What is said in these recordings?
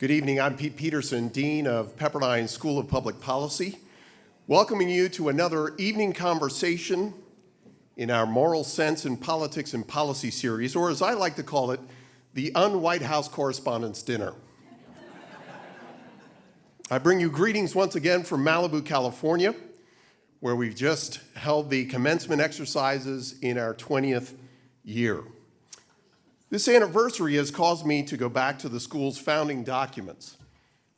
Good evening. I'm Pete Peterson, Dean of Pepperdine School of Public Policy, welcoming you to another evening conversation in our Moral Sense in Politics and Policy series, or as I like to call it, the Un-White House Correspondents' Dinner. I bring you greetings once again from Malibu, California, where we've just held the commencement exercises in our 20th year. This anniversary has caused me to go back to the school's founding documents,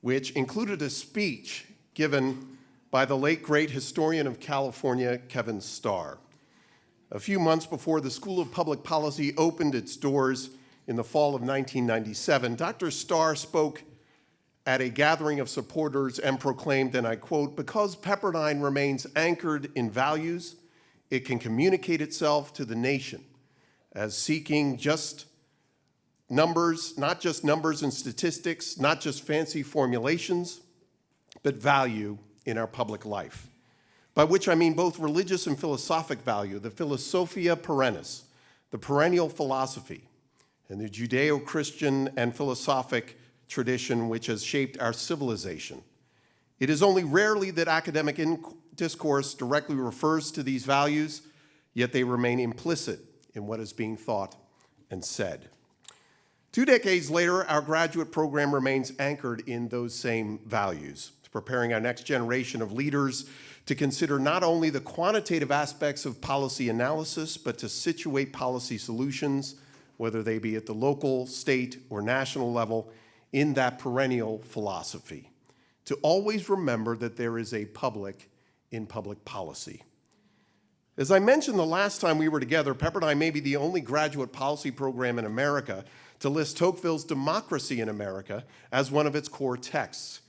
which included a speech given by the late great historian of California, Kevin Starr. A few months before the School of Public Policy opened its doors in the fall of 1997, Dr. Starr spoke at a gathering of supporters and proclaimed, and I quote, "Because Pepperdine remains anchored in values, it can communicate itself to the nation as seeking just numbers, not just numbers and statistics, not just fancy formulations, but value in our public life. By which I mean both religious and philosophic value, the philosophia perennis, the perennial philosophy, and the Judeo-Christian and philosophic tradition which has shaped our civilization. It is only rarely that academic discourse directly refers to these values, yet they remain implicit in what is being thought and said. 2 decades later, our graduate program remains anchored in those same values, preparing our next generation of leaders to consider not only the quantitative aspects of policy analysis, but to situate policy solutions, whether they be at the local, state, or national level, in that perennial philosophy. To always remember that there is a public in public policy. As I mentioned the last time we were together, Pepperdine may be the only graduate policy program in America to list Tocqueville's Democracy in America as one of its core texts.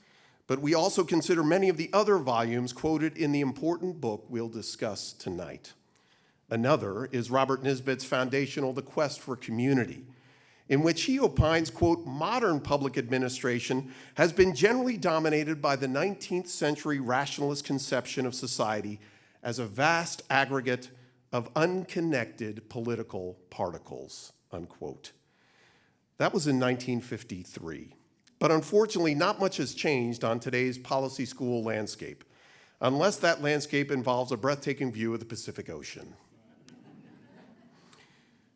But we also consider many of the other volumes quoted in the important book we'll discuss tonight. Another is Robert Nisbet's foundational The Quest for Community, in which he opines, quote, "Modern public administration has been generally dominated by the 19th century rationalist conception of society as a vast aggregate of unconnected political particles," unquote. That was in 1953. But unfortunately, not much has changed on today's policy school landscape, unless that landscape involves a breathtaking view of the Pacific Ocean.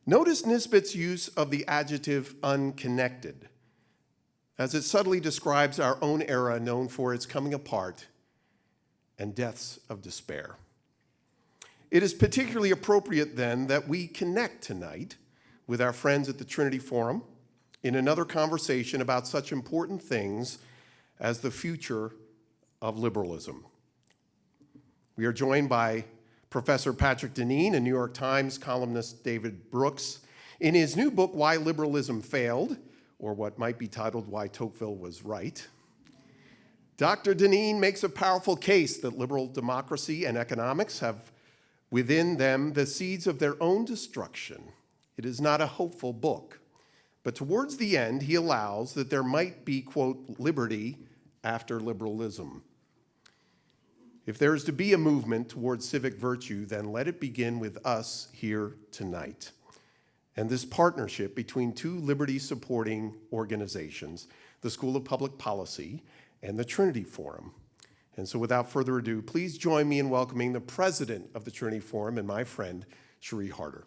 Notice Nisbet's use of the adjective unconnected, as it subtly describes our own era known for its coming apart and deaths of despair. It is particularly appropriate then that we connect tonight with our friends at the Trinity Forum in another conversation about such important things as the future of liberalism. We are joined by Professor Patrick Deneen and New York Times columnist David Brooks in his new book, Why Liberalism Failed, or what might be titled Why Tocqueville Was Right. Dr. Deneen makes a powerful case that liberal democracy and economics have within them the seeds of their own destruction. It is not a hopeful book, but towards the end, he allows that there might be, quote, liberty after liberalism. If there is to be a movement towards civic virtue, then let it begin with us here tonight. And this partnership between two liberty-supporting organizations, the School of Public Policy and the Trinity Forum. And so without further ado, please join me in welcoming the president of the Trinity Forum and my friend, Cherie Harder.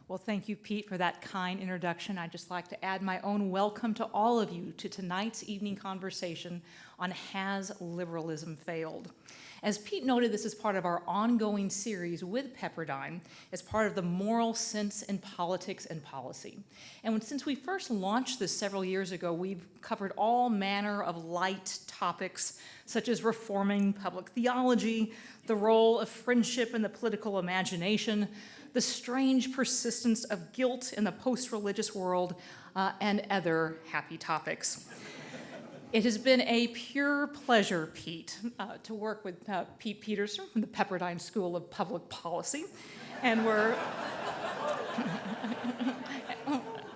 Well, thank you, Pete, for that kind introduction. I'd just like to add my own welcome to all of you to tonight's evening conversation on Has Liberalism Failed? As Pete noted, this is part of our ongoing series with Pepperdine as part of the Moral Sense in Politics and Policy. And since we first launched this several years ago, we've covered all manner of light topics such as reforming public theology, the role of friendship in the political imagination, the strange persistence of guilt in the post-religious world, and other happy topics. It has been a pure pleasure, Pete, to work with Pete Peterson from the Pepperdine School of Public Policy. And we're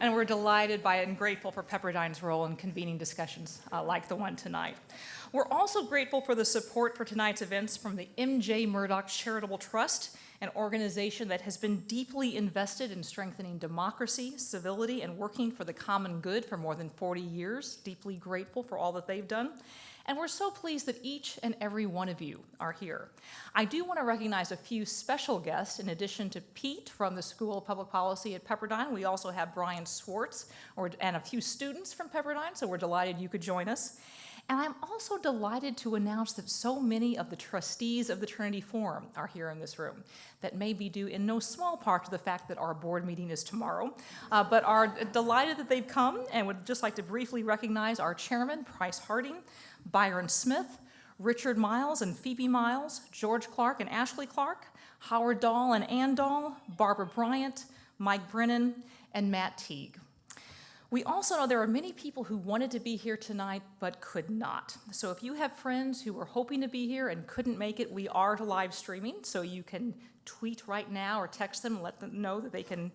And we're delighted by and grateful for Pepperdine's role in convening discussions like the one tonight. We're also grateful for the support for tonight's events from the M.J. Murdoch Charitable Trust, an organization that has been deeply invested in strengthening democracy, civility, and working for the common good for more than 40 years. Deeply grateful for all that they've done. And we're so pleased that each and every one of you are here. I do want to recognize a few special guests. In addition to Pete from the School of Public Policy at Pepperdine, we also have Brian Swartz and a few students from Pepperdine, so we're delighted you could join us. And I'm also delighted to announce that so many of the trustees of the Trinity Forum are here in this room. That may be due in no small part to the fact that our board meeting is tomorrow, but are delighted that they've come and would just like to briefly recognize our chairman, Price Harding, Byron Smith, Richard Miles and Phoebe Miles, George Clark and Ashley Clark, Howard Dahl and Ann Dahl, Barbara Bryant, Mike Brennan, and Matt Teague. We also know there are many people who wanted to be here tonight but could not. So if you have friends who were hoping to be here and couldn't make it, we are live streaming, so you can tweet right now or text them and let them know that they can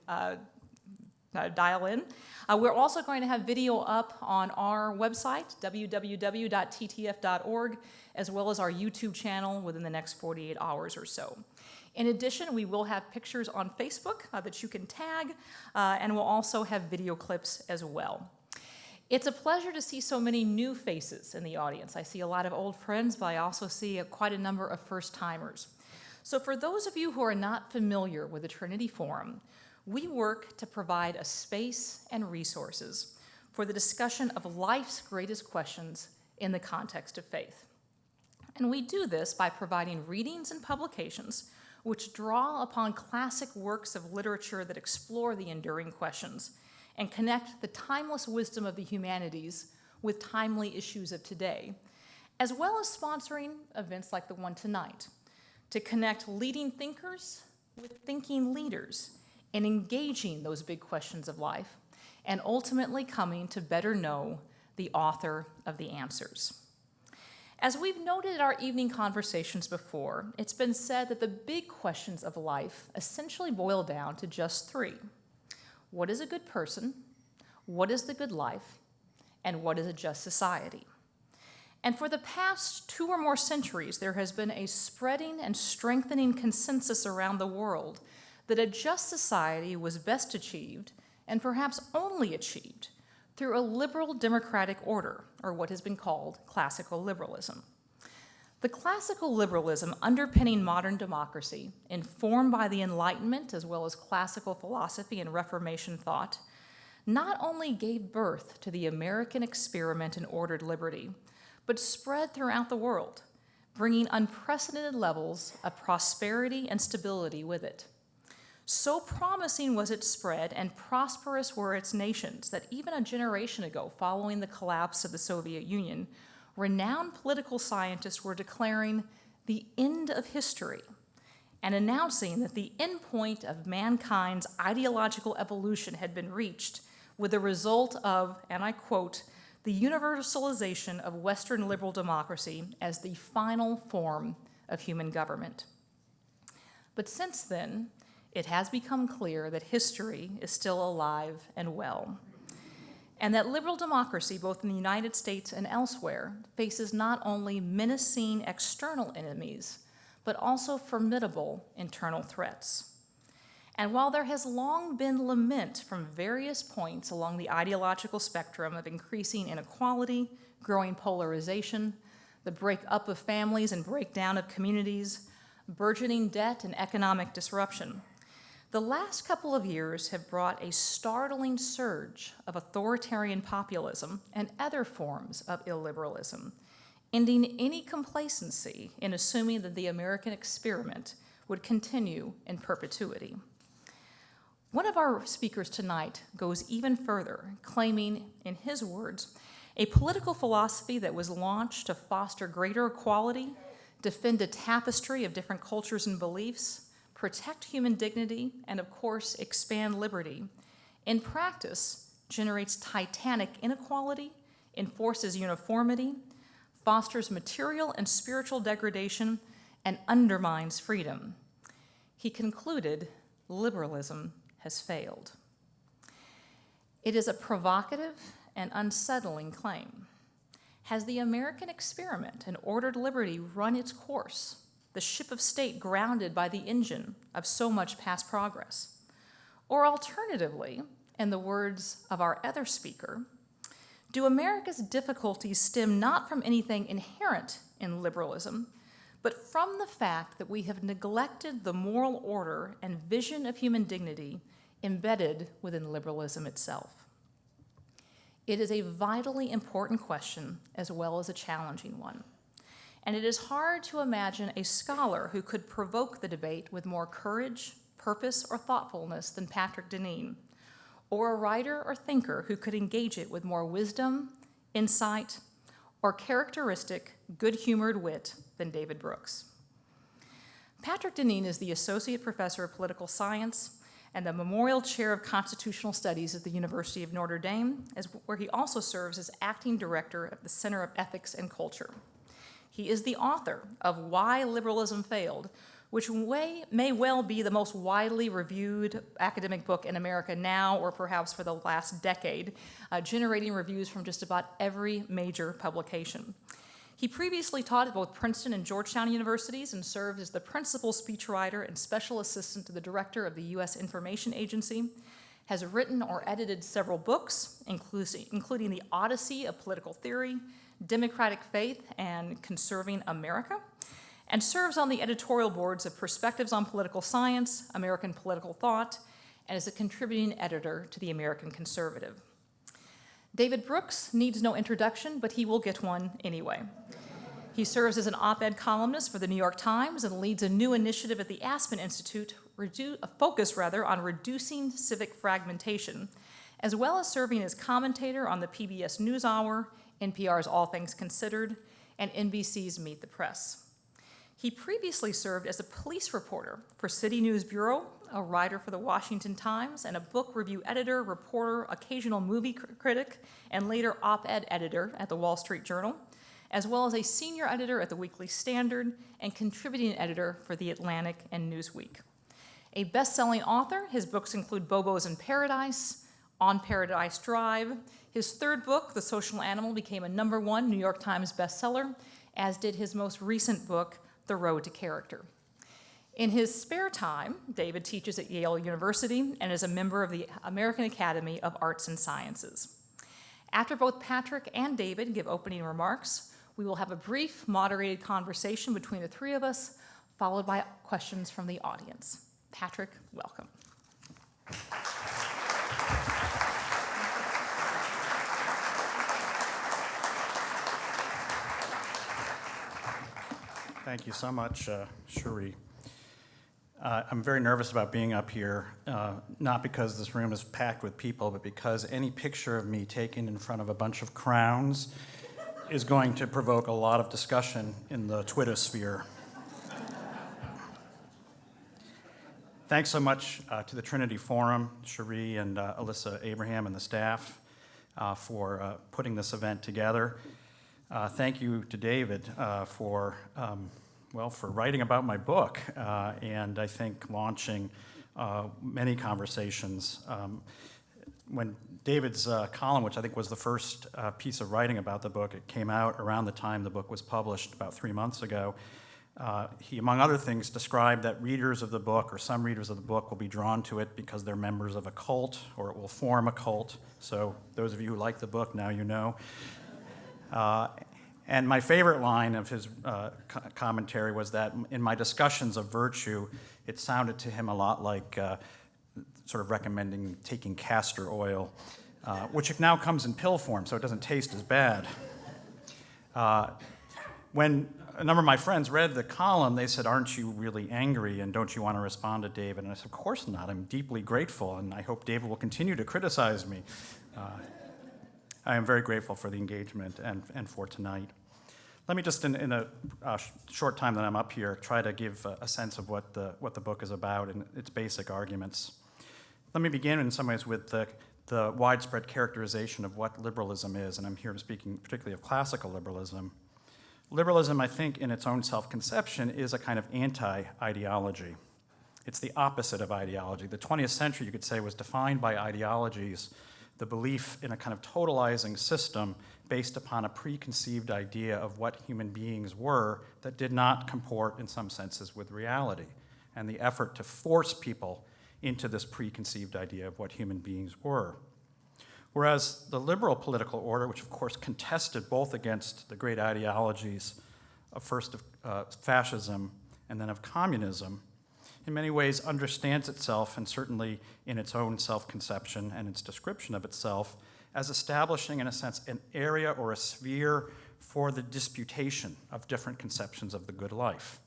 dial in. We're also going to have video up on our website, www.ttf.org, as well as our YouTube channel within the next 48 hours or so. In addition, we will have pictures on Facebook that you can tag, and we'll also have video clips as well. It's a pleasure to see so many new faces in the audience. I see a lot of old friends, but I also see quite a number of first-timers. So for those of you who are not familiar with the Trinity Forum, we work to provide a space and resources for the discussion of life's greatest questions in the context of faith. And we do this by providing readings and publications which draw upon classic works of literature that explore the enduring questions and connect the timeless wisdom of the humanities with timely issues of today, as well as sponsoring events like the one tonight to connect leading thinkers with thinking leaders and engaging those big questions of life, and ultimately coming to better know the author of the answers. As we've noted in our evening conversations before, it's been said that the big questions of life essentially boil down to just three. What is a good person? What is the good life? And what is a just society? And for the past 2 or more centuries, there has been a spreading and strengthening consensus around the world that a just society was best achieved, and perhaps only achieved, through a liberal democratic order, or what has been called classical liberalism. The classical liberalism underpinning modern democracy, informed by the Enlightenment as well as classical philosophy and Reformation thought, not only gave birth to the American experiment in ordered liberty, but spread throughout the world, bringing unprecedented levels of prosperity and stability with it. So promising was its spread and prosperous were its nations that even a generation ago, following the collapse of the Soviet Union, renowned political scientists were declaring the end of history and announcing that the end point of mankind's ideological evolution had been reached with the result of, and I quote, the universalization of Western liberal democracy as the final form of human government. But since then, it has become clear that history is still alive and well, and that liberal democracy, both in the United States and elsewhere, faces not only menacing external enemies, but also formidable internal threats. And while there has long been lament from various points along the ideological spectrum of increasing inequality, growing polarization, the breakup of families and breakdown of communities, burgeoning debt and economic disruption, the last couple of years have brought a startling surge of authoritarian populism and other forms of illiberalism, ending any complacency in assuming that the American experiment would continue in perpetuity. One of our speakers tonight goes even further, claiming, in his words, a political philosophy that was launched to foster greater equality, defend a tapestry of different cultures and beliefs, protect human dignity, and of course, expand liberty, in practice generates titanic inequality, enforces uniformity, fosters material and spiritual degradation, and undermines freedom. He concluded, liberalism has failed. It is a provocative and unsettling claim. Has the American experiment in ordered liberty run its course, the ship of state grounded by the engine of so much past progress? Or alternatively, in the words of our other speaker, do America's difficulties stem not from anything inherent in liberalism, but from the fact that we have neglected the moral order and vision of human dignity embedded within liberalism itself? It is a vitally important question as well as a challenging one. And it is hard to imagine a scholar who could provoke the debate with more courage, purpose, or thoughtfulness than Patrick Deneen, or a writer or thinker who could engage it with more wisdom, insight, or characteristic, good-humored wit than David Brooks. Patrick Deneen is the Associate Professor of Political Science and the Memorial Chair of Constitutional Studies at the University of Notre Dame, where he also serves as Acting Director of the Center of Ethics and Culture. He is the author of Why Liberalism Failed, which may well be the most widely reviewed academic book in America now, or perhaps for the last decade, generating reviews from just about every major publication. He previously taught at both Princeton and Georgetown universities and served as the principal speechwriter and special assistant to the director of the U.S. Information Agency, has written or edited several books, including The Odyssey of Political Theory, Democratic Faith, and Conserving America, and serves on the editorial boards of Perspectives on Political Science, American Political Thought, and is a contributing editor to the American Conservative. David Brooks needs no introduction, but he will get one anyway. He serves as an op-ed columnist for the New York Times and leads a new initiative at the Aspen Institute, a focus on reducing civic fragmentation, as well as serving as commentator on the PBS NewsHour, NPR's All Things Considered, and NBC's Meet the Press. He previously served as a police reporter for City News Bureau, a writer for the Washington Times, and a book review editor, reporter, occasional movie critic, and later op-ed editor at the Wall Street Journal, as well as a senior editor at the Weekly Standard and contributing editor for The Atlantic and Newsweek. A best-selling author, his books include Bobos in Paradise, On Paradise Drive. His third book, The Social Animal, became a #1 New York Times bestseller, as did his most recent book, The Road to Character. In his spare time, David teaches at Yale University and is a member of the American Academy of Arts and Sciences. After both Patrick and David give opening remarks, we will have a brief, moderated conversation between the three of us, followed by questions from the audience. Patrick, welcome. Thank you so much, Cherie. I'm very nervous about being up here, not because this room is packed with people, but because any picture of me taken in front of a bunch of crowns is going to provoke a lot of discussion in the Twitter sphere. Thanks so much to the Trinity Forum, Cherie and Alyssa Abraham and the staff for putting this event together. Thank you to David for writing about my book and I think launching many conversations. When David's column, which I think was the first piece of writing about the book, it came out around the time the book was published about 3 months ago. He, among other things, described that readers of the book, or some readers of the book, will be drawn to it because they're members of a cult, or it will form a cult. So those of you who like the book, now you know. And my favorite line of his commentary was that in my discussions of virtue, it sounded to him a lot like sort of recommending taking castor oil, which now comes in pill form, so it doesn't taste as bad. When a number of my friends read the column, they said, "Aren't you really angry, and don't you want to respond to David?" And I said, "Of course not. I'm deeply grateful, and I hope David will continue to criticize me." I am very grateful for the engagement and for tonight. Let me just, in a short time that I'm up here, try to give a sense of what the book is about and its basic arguments. Let me begin in some ways with the widespread characterization of what liberalism is, and I'm here speaking particularly of classical liberalism. Liberalism, I think, in its own self-conception, is a kind of anti-ideology. It's the opposite of ideology. The 20th century, you could say, was defined by ideologies the belief in a kind of totalizing system based upon a preconceived idea of what human beings were that did not comport in some senses with reality, and the effort to force people into this preconceived idea of what human beings were. Whereas the liberal political order, which of course contested both against the great ideologies of first of fascism and then of communism, in many ways understands itself, and certainly in its own self-conception and its description of itself, as establishing, in a sense, an area or a sphere for the disputation of different conceptions of the good life.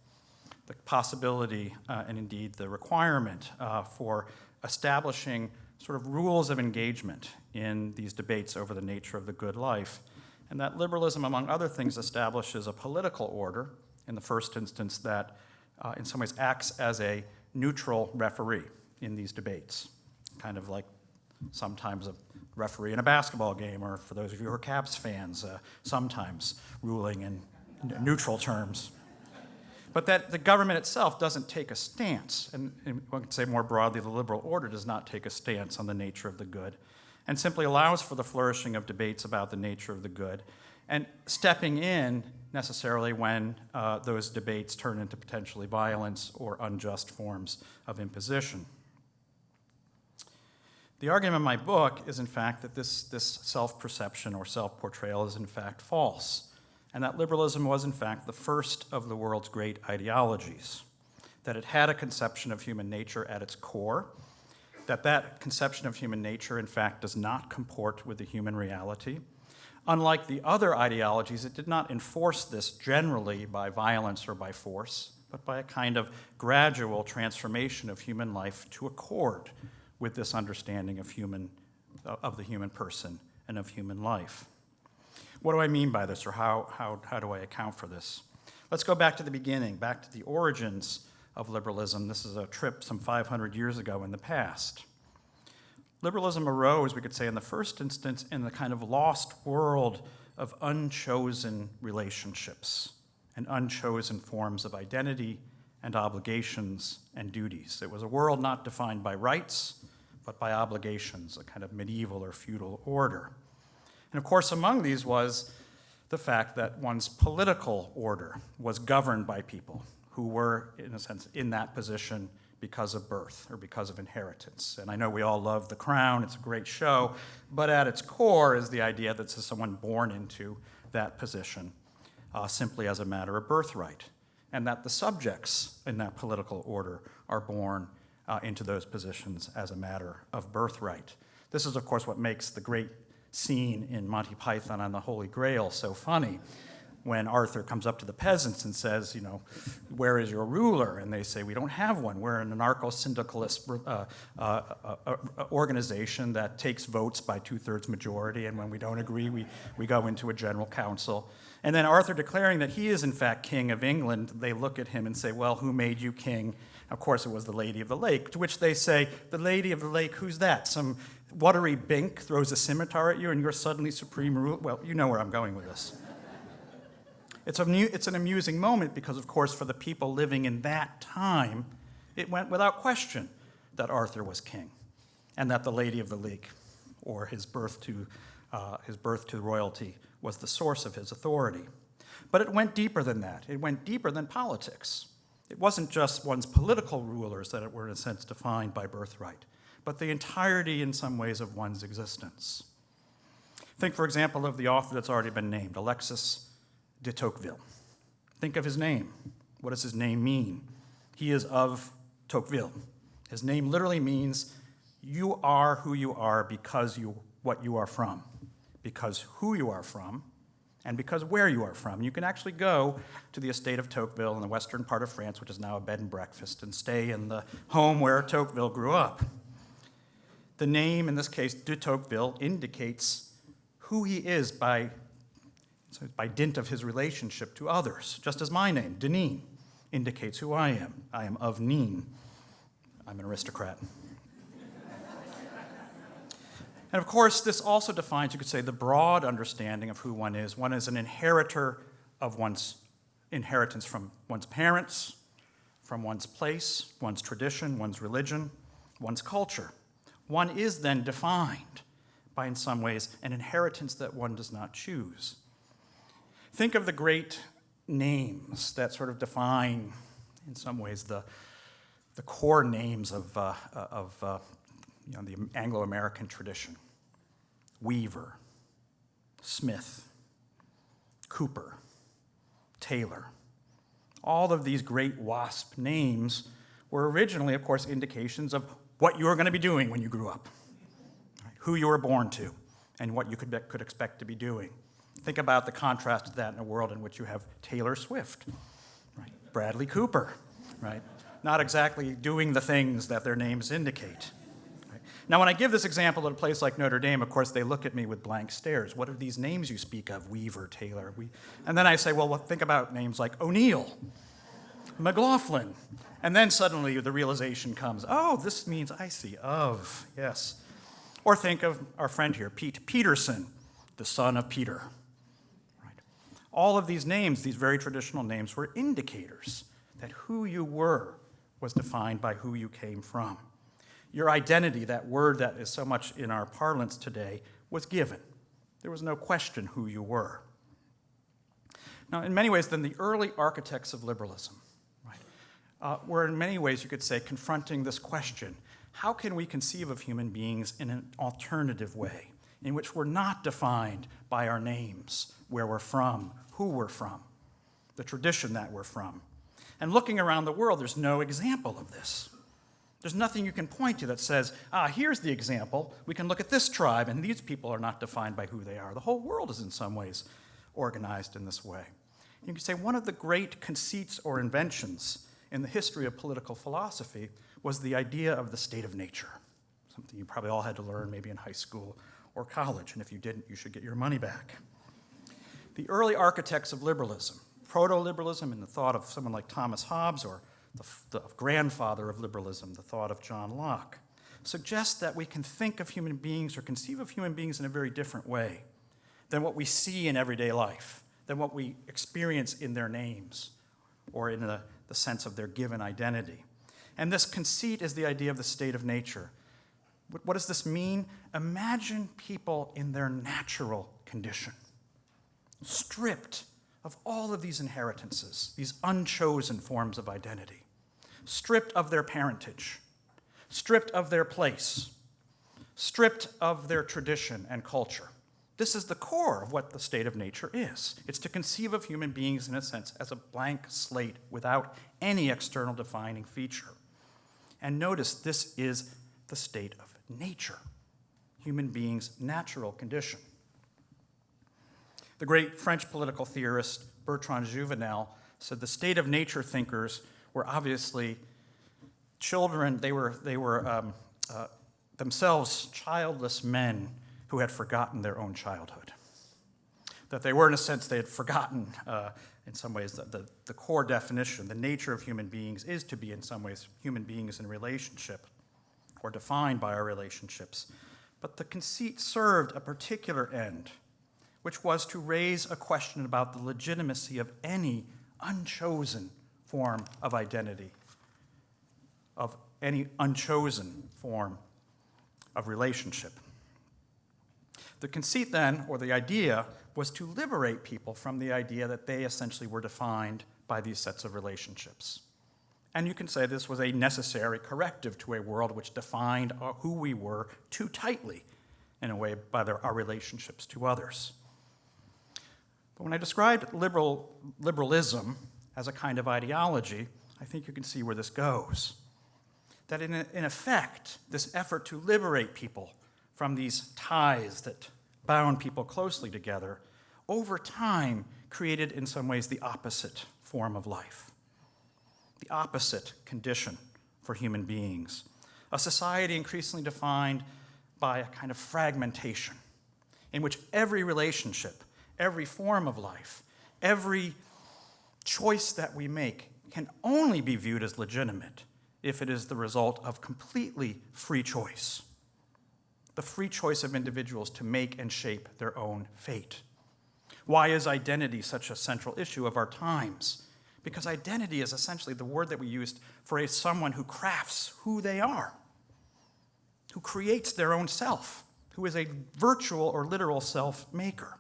The possibility, and indeed the requirement, for establishing sort of rules of engagement in these debates over the nature of the good life. And that liberalism, among other things, establishes a political order, in the first instance, that in some ways acts as a neutral referee in these debates, kind of like sometimes a referee in a basketball game, or for those of you who are Caps fans, sometimes ruling in neutral terms. But that the government itself doesn't take a stance, and one could say more broadly, the liberal order does not take a stance on the nature of the good, and simply allows for the flourishing of debates about the nature of the good, and stepping in necessarily when those debates turn into potentially violence or unjust forms of imposition. The argument in my book is, in fact, that this self-perception or self-portrayal is, in fact, false, and that liberalism was, in fact, the first of the world's great ideologies, that it had a conception of human nature at its core, that conception of human nature, in fact, does not comport with the human reality. Unlike the other ideologies, it did not enforce this generally by violence or by force, but by a kind of gradual transformation of human life to accord with this understanding of the human person and of human life. What do I mean by this, or how do I account for this? Let's go back to the beginning, back to the origins of liberalism. This is a trip some 500 years ago in the past. Liberalism arose, we could say, in the first instance, in the kind of lost world of unchosen relationships and unchosen forms of identity and obligations and duties. It was a world not defined by rights, but by obligations, a kind of medieval or feudal order. And of course, among these was the fact that one's political order was governed by people who were, in a sense, in that position because of birth or because of inheritance. And I know we all love The Crown, it's a great show, but at its core is the idea that this is someone born into that position simply as a matter of birthright, and that the subjects in that political order are born into those positions as a matter of birthright. This is, of course, what makes the great scene in Monty Python and the Holy Grail so funny, when Arthur comes up to the peasants and says, where is your ruler? And they say, we don't have one. We're an anarcho-syndicalist organization that takes votes by 2/3 majority, and when we don't agree, we go into a general council. And then Arthur declaring that he is, in fact, king of England, they look at him and say, well, who made you king? Of course, it was the Lady of the Lake, to which they say, the Lady of the Lake, who's that? Some watery bink throws a scimitar at you and you're suddenly supreme ruler? Well, you know where I'm going with this. It's an amusing moment because, of course, for the people living in that time, it went without question that Arthur was king and that the Lady of the Lake, or his birth to royalty, was the source of his authority. But it went deeper than that. It went deeper than politics. It wasn't just one's political rulers that were, in a sense, defined by birthright, but the entirety, in some ways, of one's existence. Think, for example, of the author that's already been named, Alexis de Tocqueville. Think of his name. What does his name mean? He is of Tocqueville. His name literally means you are who you are because what you are from, because who you are from, and because where you are from. You can actually go to the estate of Tocqueville in the western part of France, which is now a bed and breakfast, and stay in the home where Tocqueville grew up. The name, in this case, de Tocqueville, indicates who he is by dint of his relationship to others, just as my name, Denis, indicates who I am. I am of Nîmes. I'm an aristocrat. And of course, this also defines, you could say, the broad understanding of who one is. One is an inheritor of one's inheritance from one's parents, from one's place, one's tradition, one's religion, one's culture. One is then defined by, in some ways, an inheritance that one does not choose. Think of the great names that sort of define, in some ways, the core names of the Anglo-American tradition. Weaver, Smith, Cooper, Taylor. All of these great WASP names were originally, of course, indications of what you were going to be doing when you grew up, right? Who you were born to, and what you could expect to be doing. Think about the contrast to that in a world in which you have Taylor Swift, right? Bradley Cooper, right? Not exactly doing the things that their names indicate. Right? Now, when I give this example at a place like Notre Dame, of course, they look at me with blank stares. What are these names you speak of? Weaver, Taylor. And then I say, well, think about names like O'Neill, McLaughlin. And then suddenly the realization comes, oh, this means I see of, yes. Or think of our friend here, Pete Peterson, the son of Peter. Right? All of these names, these very traditional names, were indicators that who you were was defined by who you came from. Your identity, that word that is so much in our parlance today, was given. There was no question who you were. Now, in many ways, then the early architects of liberalism, were in many ways, you could say, confronting this question: how can we conceive of human beings in an alternative way, in which we're not defined by our names, where we're from, who we're from, the tradition that we're from? And looking around the world, there's no example of this. There's nothing you can point to that says, here's the example. We can look at this tribe, and these people are not defined by who they are. The whole world is in some ways organized in this way. You can say one of the great conceits or inventions in the history of political philosophy was the idea of the state of nature, something you probably all had to learn maybe in high school or college, and if you didn't, you should get your money back. The early architects of liberalism, proto-liberalism in the thought of someone like Thomas Hobbes, or the grandfather of liberalism, the thought of John Locke, suggest that we can think of human beings or conceive of human beings in a very different way than what we see in everyday life, than what we experience in their names or in the sense of their given identity. And this conceit is the idea of the state of nature. What does this mean? Imagine people in their natural condition, stripped of all of these inheritances, these unchosen forms of identity, stripped of their parentage, stripped of their place, stripped of their tradition and culture. This is the core of what the state of nature is. It's to conceive of human beings, in a sense, as a blank slate without any external defining feature. And notice, this is the state of nature, human beings' natural condition. The great French political theorist Bertrand Juvenel said the state of nature thinkers were obviously children. They were themselves childless men who had forgotten their own childhood. That they were, in a sense, they had forgotten, in some ways, the core definition, the nature of human beings is to be, in some ways, human beings in relationship, or defined by our relationships. But the conceit served a particular end, which was to raise a question about the legitimacy of any unchosen form of identity, of any unchosen form of relationship. The conceit then, or the idea, was to liberate people from the idea that they essentially were defined by these sets of relationships. And you can say this was a necessary corrective to a world which defined who we were too tightly, in a way, by our relationships to others. But when I described liberalism as a kind of ideology, I think you can see where this goes. That in effect, this effort to liberate people from these ties that bound people closely together, over time created in some ways the opposite form of life, the opposite condition for human beings, a society increasingly defined by a kind of fragmentation in which every relationship, every form of life, every choice that we make can only be viewed as legitimate if it is the result of completely free choice. The free choice of individuals to make and shape their own fate. Why is identity such a central issue of our times? Because identity is essentially the word that we used for someone who crafts who they are, who creates their own self, who is a virtual or literal self-maker.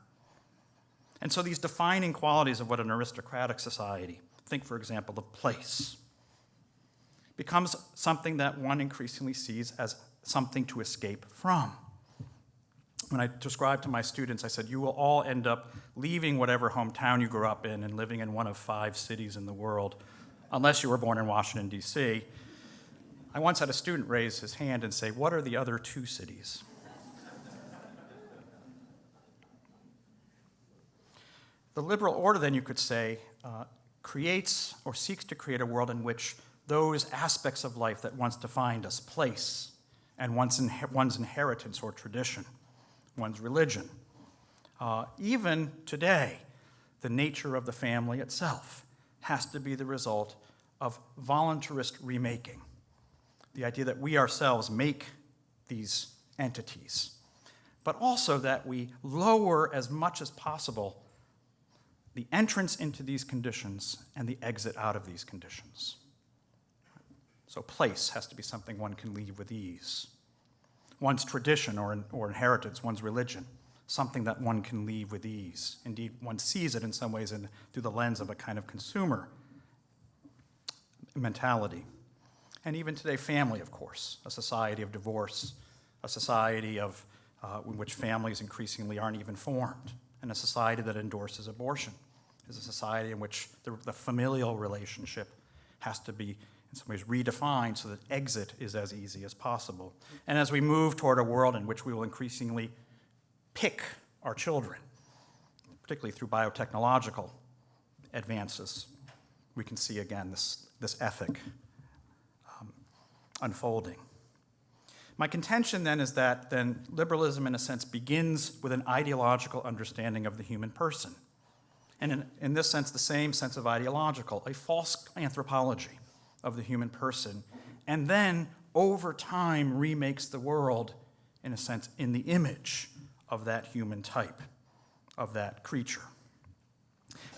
And so these defining qualities of what an aristocratic society, think for example of place, becomes something that one increasingly sees as something to escape from. When I described to my students, I said, you will all end up leaving whatever hometown you grew up in and living in one of 5 cities in the world, unless you were born in Washington, D.C. I once had a student raise his hand and say, what are the other 2 cities? The liberal order, then, you could say, creates or seeks to create a world in which those aspects of life that once defined us, place, and one's inheritance or tradition, one's religion, even today, the nature of the family itself has to be the result of voluntarist remaking. The idea that we ourselves make these entities, but also that we lower as much as possible the entrance into these conditions and the exit out of these conditions. So place has to be something one can leave with ease. One's tradition or inheritance, one's religion, something that one can leave with ease. Indeed, one sees it in some ways through the lens of a kind of consumer mentality. And even today, family, of course, a society of divorce, a society in which families increasingly aren't even formed, and a society that endorses abortion is a society in which the familial relationship has to be in some ways redefined so that exit is as easy as possible. And as we move toward a world in which we will increasingly pick our children, particularly through biotechnological advances, we can see again this ethic unfolding. My contention then is that liberalism in a sense begins with an ideological understanding of the human person. And in this sense, the same sense of ideological, a false anthropology of the human person, and then over time remakes the world, in a sense, in the image of that human type, of that creature.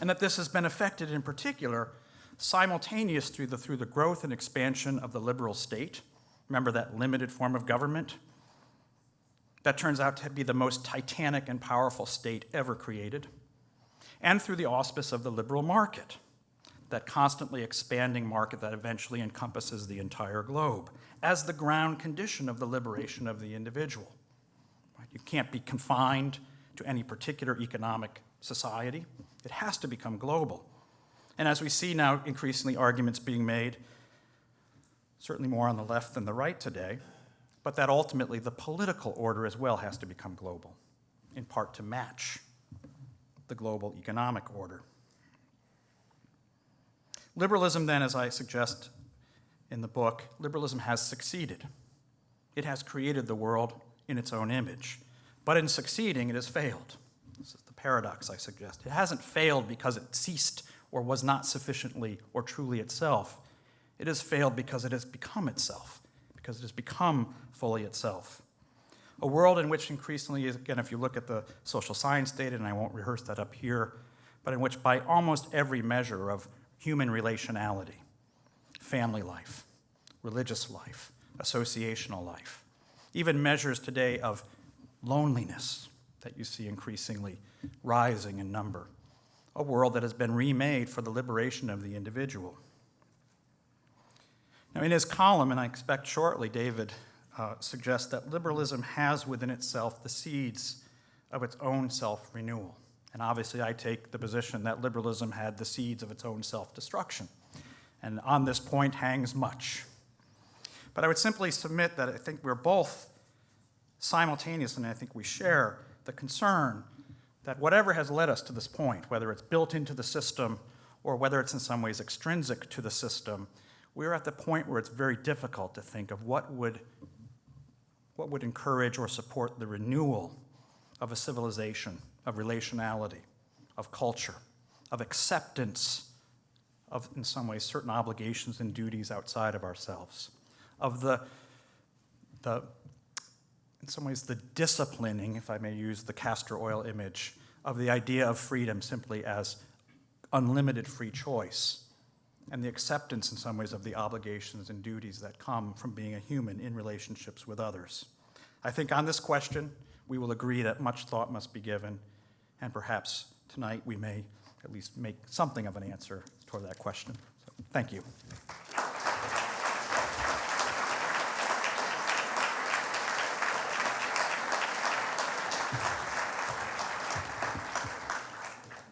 And that this has been affected in particular simultaneous through the growth and expansion of the liberal state. Remember that limited form of government? That turns out to be the most titanic and powerful state ever created. And through the auspice of the liberal market, that constantly expanding market that eventually encompasses the entire globe, as the ground condition of the liberation of the individual. You can't be confined to any particular economic society. It has to become global. And as we see now increasingly arguments being made, certainly more on the left than the right today, but that ultimately the political order as well has to become global, in part to match the global economic order. Liberalism then, as I suggest in the book, liberalism has succeeded. It has created the world in its own image. But in succeeding, it has failed. This is the paradox I suggest. It hasn't failed because it ceased or was not sufficiently or truly itself. It has failed because it has become itself, because it has become fully itself. A world in which increasingly, again, if you look at the social science data, and I won't rehearse that up here, but in which by almost every measure of human relationality, family life, religious life, associational life, even measures today of loneliness that you see increasingly rising in number, a world that has been remade for the liberation of the individual. Now, in his column, and I expect shortly, David suggests that liberalism has within itself the seeds of its own self-renewal. And obviously, I take the position that liberalism had the seeds of its own self-destruction. And on this point hangs much. But I would simply submit that I think we're both simultaneous, and I think we share the concern that whatever has led us to this point, whether it's built into the system or whether it's in some ways extrinsic to the system, we're at the point where it's very difficult to think of what would encourage or support the renewal of a civilization, of relationality, of culture, of acceptance of, in some ways, certain obligations and duties outside of ourselves, of in some ways, the disciplining, if I may use the castor oil image, of the idea of freedom simply as unlimited free choice, and the acceptance in some ways of the obligations and duties that come from being a human in relationships with others. I think on this question, we will agree that much thought must be given, and perhaps tonight we may at least make something of an answer toward that question. So, thank you.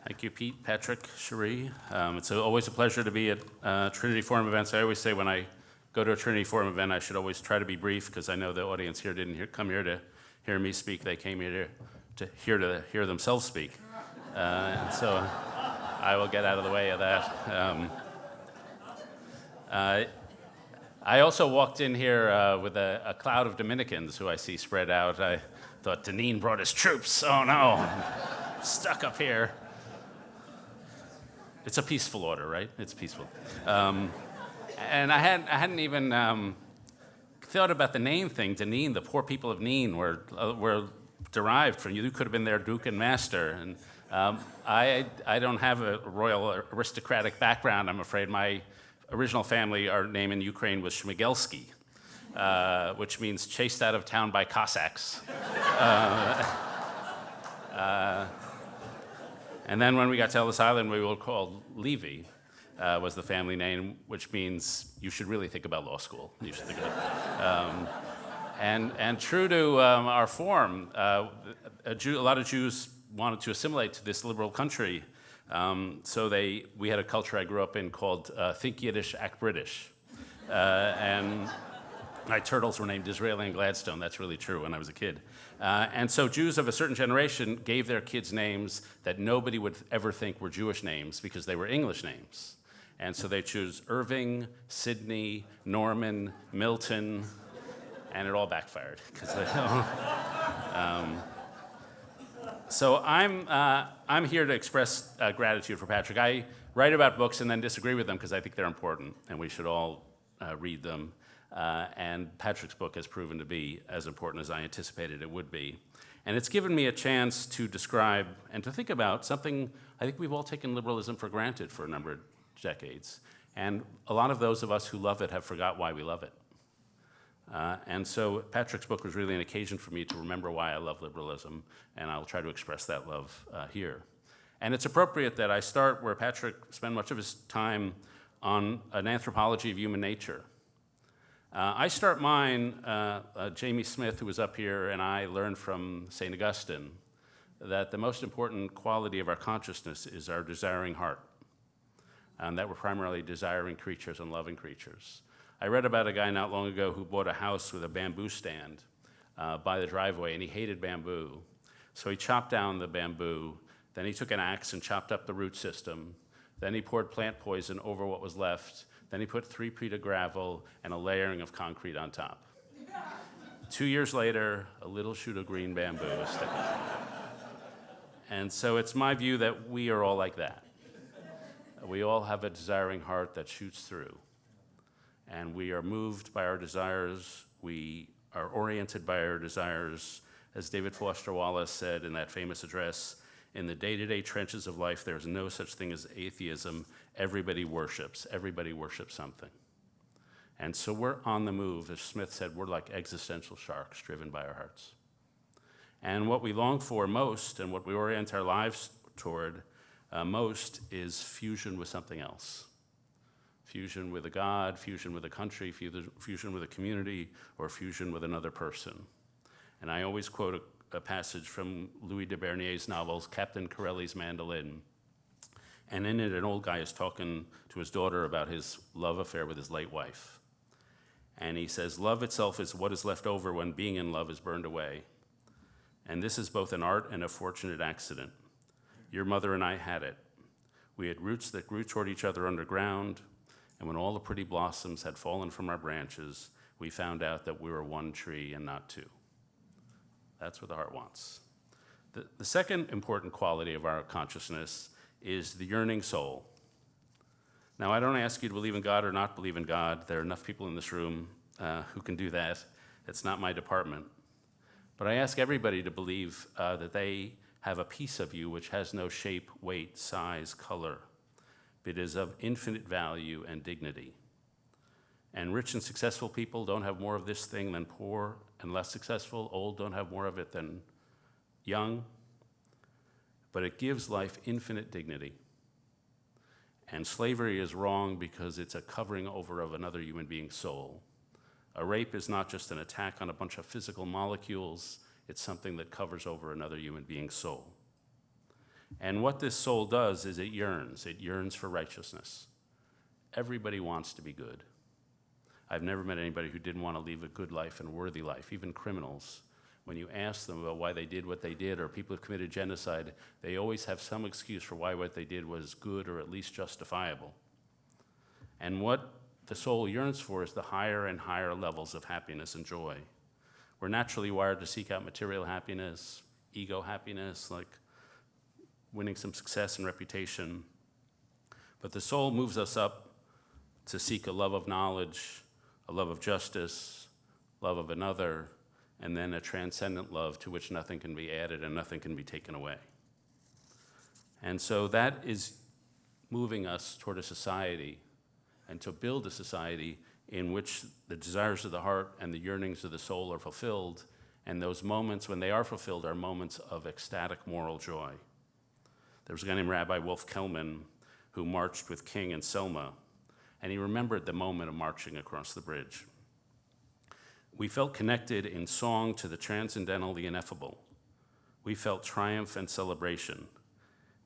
Thank you, Pete, Patrick, Cherie. It's always a pleasure to be at Trinity Forum events. I always say when I go to a Trinity Forum event, I should always try to be brief, because I know the audience here didn't come here to hear me speak. They came here to hear themselves speak. And so I will get out of the way of that. I also walked in here with a cloud of Dominicans who I see spread out. I thought Deneen brought his troops. Oh no, I'm stuck up here. It's a peaceful order, right? It's peaceful. And I hadn't even thought about the name thing. Deneen, the poor people of Neen were derived from, you could have been their duke and master. And I don't have a royal aristocratic background, I'm afraid. My original family, our name in Ukraine was Shmigelsky, which means chased out of town by Cossacks. And then when we got to Ellis Island, we were called Levy, was the family name, which means you should really think about law school. You should think about and true to our form, a lot of Jews wanted to assimilate to this liberal country. So we had a culture I grew up in called Think Yiddish, Act British. And my turtles were named Disraeli and Gladstone. That's really true when I was a kid. And so Jews of a certain generation gave their kids names that nobody would ever think were Jewish names because they were English names. And so they choose Irving, Sidney, Norman, Milton, and it all backfired. So I'm here to express gratitude for Patrick. I write about books and then disagree with them because I think they're important and we should all read them. And Patrick's book has proven to be as important as I anticipated it would be. And it's given me a chance to describe and to think about something I think we've all taken liberalism for granted for a number of decades. And a lot of those of us who love it have forgot why we love it. And so Patrick's book was really an occasion for me to remember why I love liberalism, and I'll try to express that love here. And it's appropriate that I start where Patrick spent much of his time on an anthropology of human nature. I start mine, Jamie Smith, who was up here, and I learned from St. Augustine that the most important quality of our consciousness is our desiring heart, and that we're primarily desiring creatures and loving creatures. I read about a guy not long ago who bought a house with a bamboo stand by the driveway, and he hated bamboo. So he chopped down the bamboo, then he took an axe and chopped up the root system, then he poured plant poison over what was left, then he put 3 feet of gravel and a layering of concrete on top. 2 years later, a little shoot of green bamboo is sticking. And so it's my view that we are all like that. We all have a desiring heart that shoots through. And we are moved by our desires. We are oriented by our desires. As David Foster Wallace said in that famous address, in the day-to-day trenches of life, there's no such thing as atheism. Everybody worships something. And so we're on the move. As Smith said, we're like existential sharks driven by our hearts. And what we long for most and what we orient our lives toward most is fusion with something else. Fusion with a God, fusion with a country, fusion with a community, or fusion with another person. And I always quote a passage from Louis de Bernier's novels, Captain Corelli's Mandolin. And in it, an old guy is talking to his daughter about his love affair with his late wife. And he says, love itself is what is left over when being in love is burned away. And this is both an art and a fortunate accident. Your mother and I had it. We had roots that grew toward each other underground, and when all the pretty blossoms had fallen from our branches, we found out that we were one tree and not two. That's what the heart wants. The second important quality of our consciousness is the yearning soul. Now, I don't ask you to believe in God or not believe in God. There are enough people in this room who can do that. It's not my department. But I ask everybody to believe that they have a piece of you which has no shape, weight, size, color. It is of infinite value and dignity. And rich and successful people don't have more of this thing than poor and less successful. Old don't have more of it than young. But it gives life infinite dignity. And slavery is wrong because it's a covering over of another human being's soul. A rape is not just an attack on a bunch of physical molecules, it's something that covers over another human being's soul. And what this soul does is it yearns for righteousness. Everybody wants to be good. I've never met anybody who didn't want to live a good life and a worthy life, even criminals. When you ask them about why they did what they did, or people who've committed genocide, they always have some excuse for why what they did was good or at least justifiable. And what the soul yearns for is the higher and higher levels of happiness and joy. We're naturally wired to seek out material happiness, ego happiness, like winning some success and reputation. But the soul moves us up to seek a love of knowledge, a love of justice, love of another, and then a transcendent love to which nothing can be added and nothing can be taken away. And so that is moving us toward a society, and to build a society in which the desires of the heart and the yearnings of the soul are fulfilled, and those moments when they are fulfilled are moments of ecstatic moral joy. There was a guy named Rabbi Wolf Kelman who marched with King in Selma, and he remembered the moment of marching across the bridge. We felt connected in song to the transcendental, the ineffable. We felt triumph and celebration.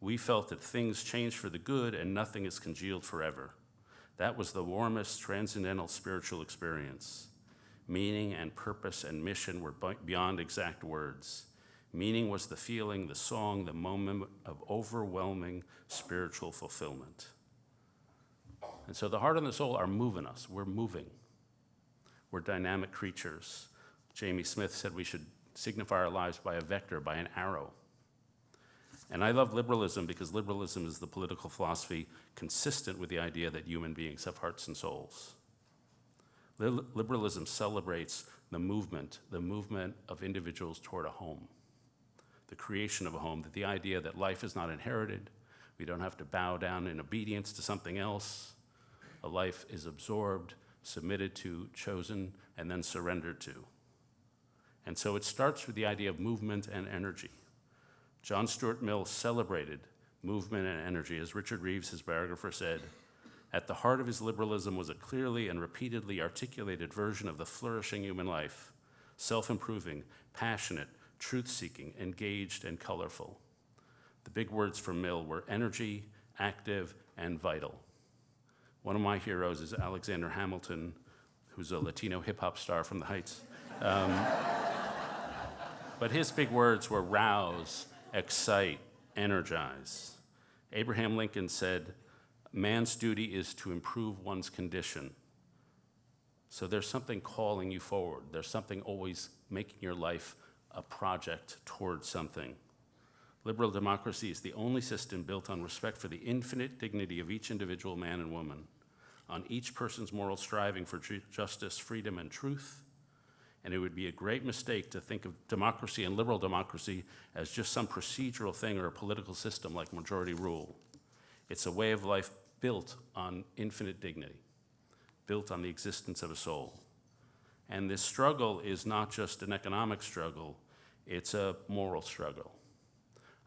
We felt that things change for the good and nothing is congealed forever. That was the warmest transcendental spiritual experience. Meaning and purpose and mission were beyond exact words. Meaning was the feeling, the song, the moment of overwhelming spiritual fulfillment. And so the heart and the soul are moving us. We're moving. We're dynamic creatures. Jamie Smith said we should signify our lives by a vector, by an arrow. And I love liberalism because liberalism is the political philosophy consistent with the idea that human beings have hearts and souls. Liberalism celebrates the movement of individuals toward a home, the creation of a home, the idea that life is not inherited. We don't have to bow down in obedience to something else. A life is absorbed, submitted to, chosen, and then surrendered to. And so it starts with the idea of movement and energy. John Stuart Mill celebrated movement and energy. As Richard Reeves, his biographer, said, at the heart of his liberalism was a clearly and repeatedly articulated version of the flourishing human life, self-improving, passionate, truth-seeking, engaged, and colorful. The big words from Mill were energy, active, and vital. One of my heroes is Alexander Hamilton, who's a Latino hip-hop star from the Heights. But his big words were rouse, excite, energize. Abraham Lincoln said, man's duty is to improve one's condition. So there's something calling you forward. There's something always making your life a project towards something. Liberal democracy is the only system built on respect for the infinite dignity of each individual man and woman, on each person's moral striving for justice, freedom, and truth. And it would be a great mistake to think of democracy and liberal democracy as just some procedural thing or a political system like majority rule. It's a way of life built on infinite dignity, built on the existence of a soul. And this struggle is not just an economic struggle, it's a moral struggle.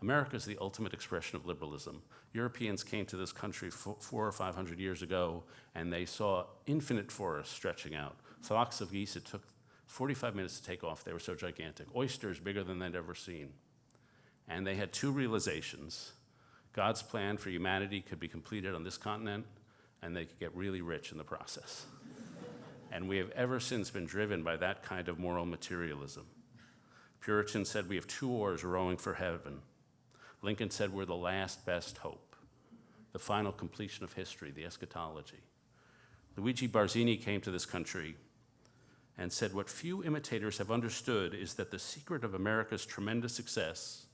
America is the ultimate expression of liberalism. Europeans came to this country 400 or 500 years ago, and they saw infinite forests stretching out. Flocks of geese, it took 45 minutes to take off. They were so gigantic. Oysters bigger than they'd ever seen. And they had two realizations. God's plan for humanity could be completed on this continent, and they could get really rich in the process. And we have ever since been driven by that kind of moral materialism. Puritans said we have two oars rowing for heaven. Lincoln said we're the last best hope, the final completion of history, the eschatology. Luigi Barzini came to this country and said what few imitators have understood is that the secret of America's tremendous success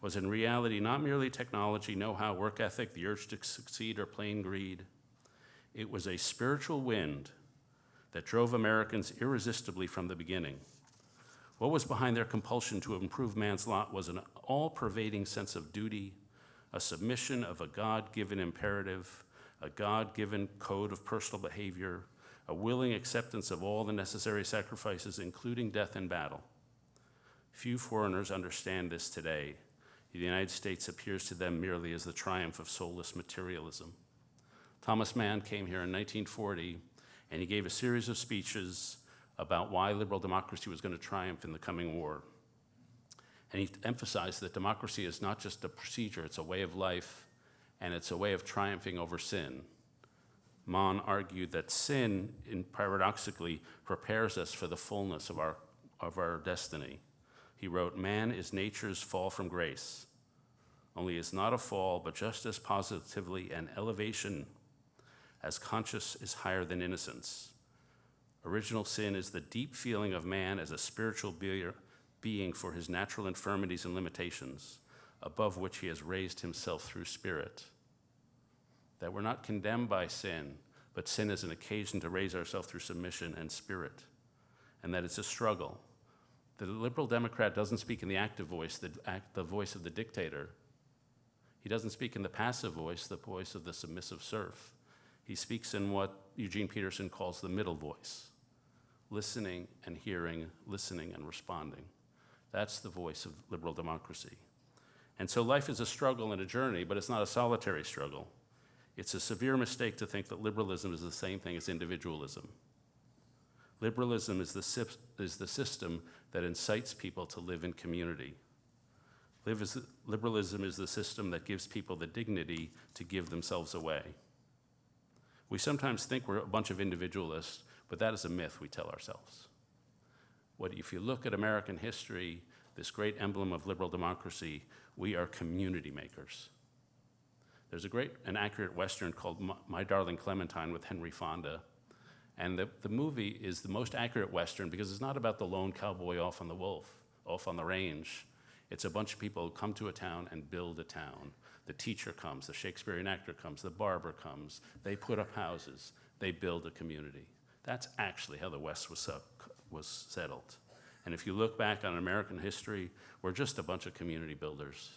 was in reality not merely technology, know-how, work ethic, the urge to succeed, or plain greed. It was a spiritual wind that drove Americans irresistibly from the beginning. What was behind their compulsion to improve man's lot was an all-pervading sense of duty, a submission of a God-given imperative, a God-given code of personal behavior, a willing acceptance of all the necessary sacrifices, including death in battle. Few foreigners understand this today. The United States appears to them merely as the triumph of soulless materialism. Thomas Mann came here in 1940, and he gave a series of speeches about why liberal democracy was going to triumph in the coming war. And he emphasized that democracy is not just a procedure, it's a way of life, and it's a way of triumphing over sin. Mann argued that sin, paradoxically, prepares us for the fullness of our destiny. He wrote, "Man is nature's fall from grace, only it's not a fall, but just as positively an elevation, as conscience is higher than innocence. Original sin is the deep feeling of man as a spiritual being for his natural infirmities and limitations, above which he has raised himself through spirit. That we're not condemned by sin, but sin is an occasion to raise ourselves through submission and spirit, and that it's a struggle. The liberal Democrat doesn't speak in the active voice, the voice of the dictator. He doesn't speak in the passive voice, the voice of the submissive serf. He speaks in what Eugene Peterson calls the middle voice, listening and hearing, listening and responding. That's the voice of liberal democracy. And so life is a struggle and a journey, but it's not a solitary struggle. It's a severe mistake to think that liberalism is the same thing as individualism. Liberalism is the system that incites people to live in community. Liberalism is the system that gives people the dignity to give themselves away. We sometimes think we're a bunch of individualists, but that is a myth we tell ourselves. If you look at American history, this great emblem of liberal democracy, we are community makers. There's a great and accurate Western called My Darling Clementine with Henry Fonda. And the movie is the most accurate Western because it's not about the lone cowboy off on the range. It's a bunch of people who come to a town and build a town. The teacher comes, the Shakespearean actor comes, the barber comes, they put up houses, they build a community. That's actually how the West was settled. And if you look back on American history, we're just a bunch of community builders.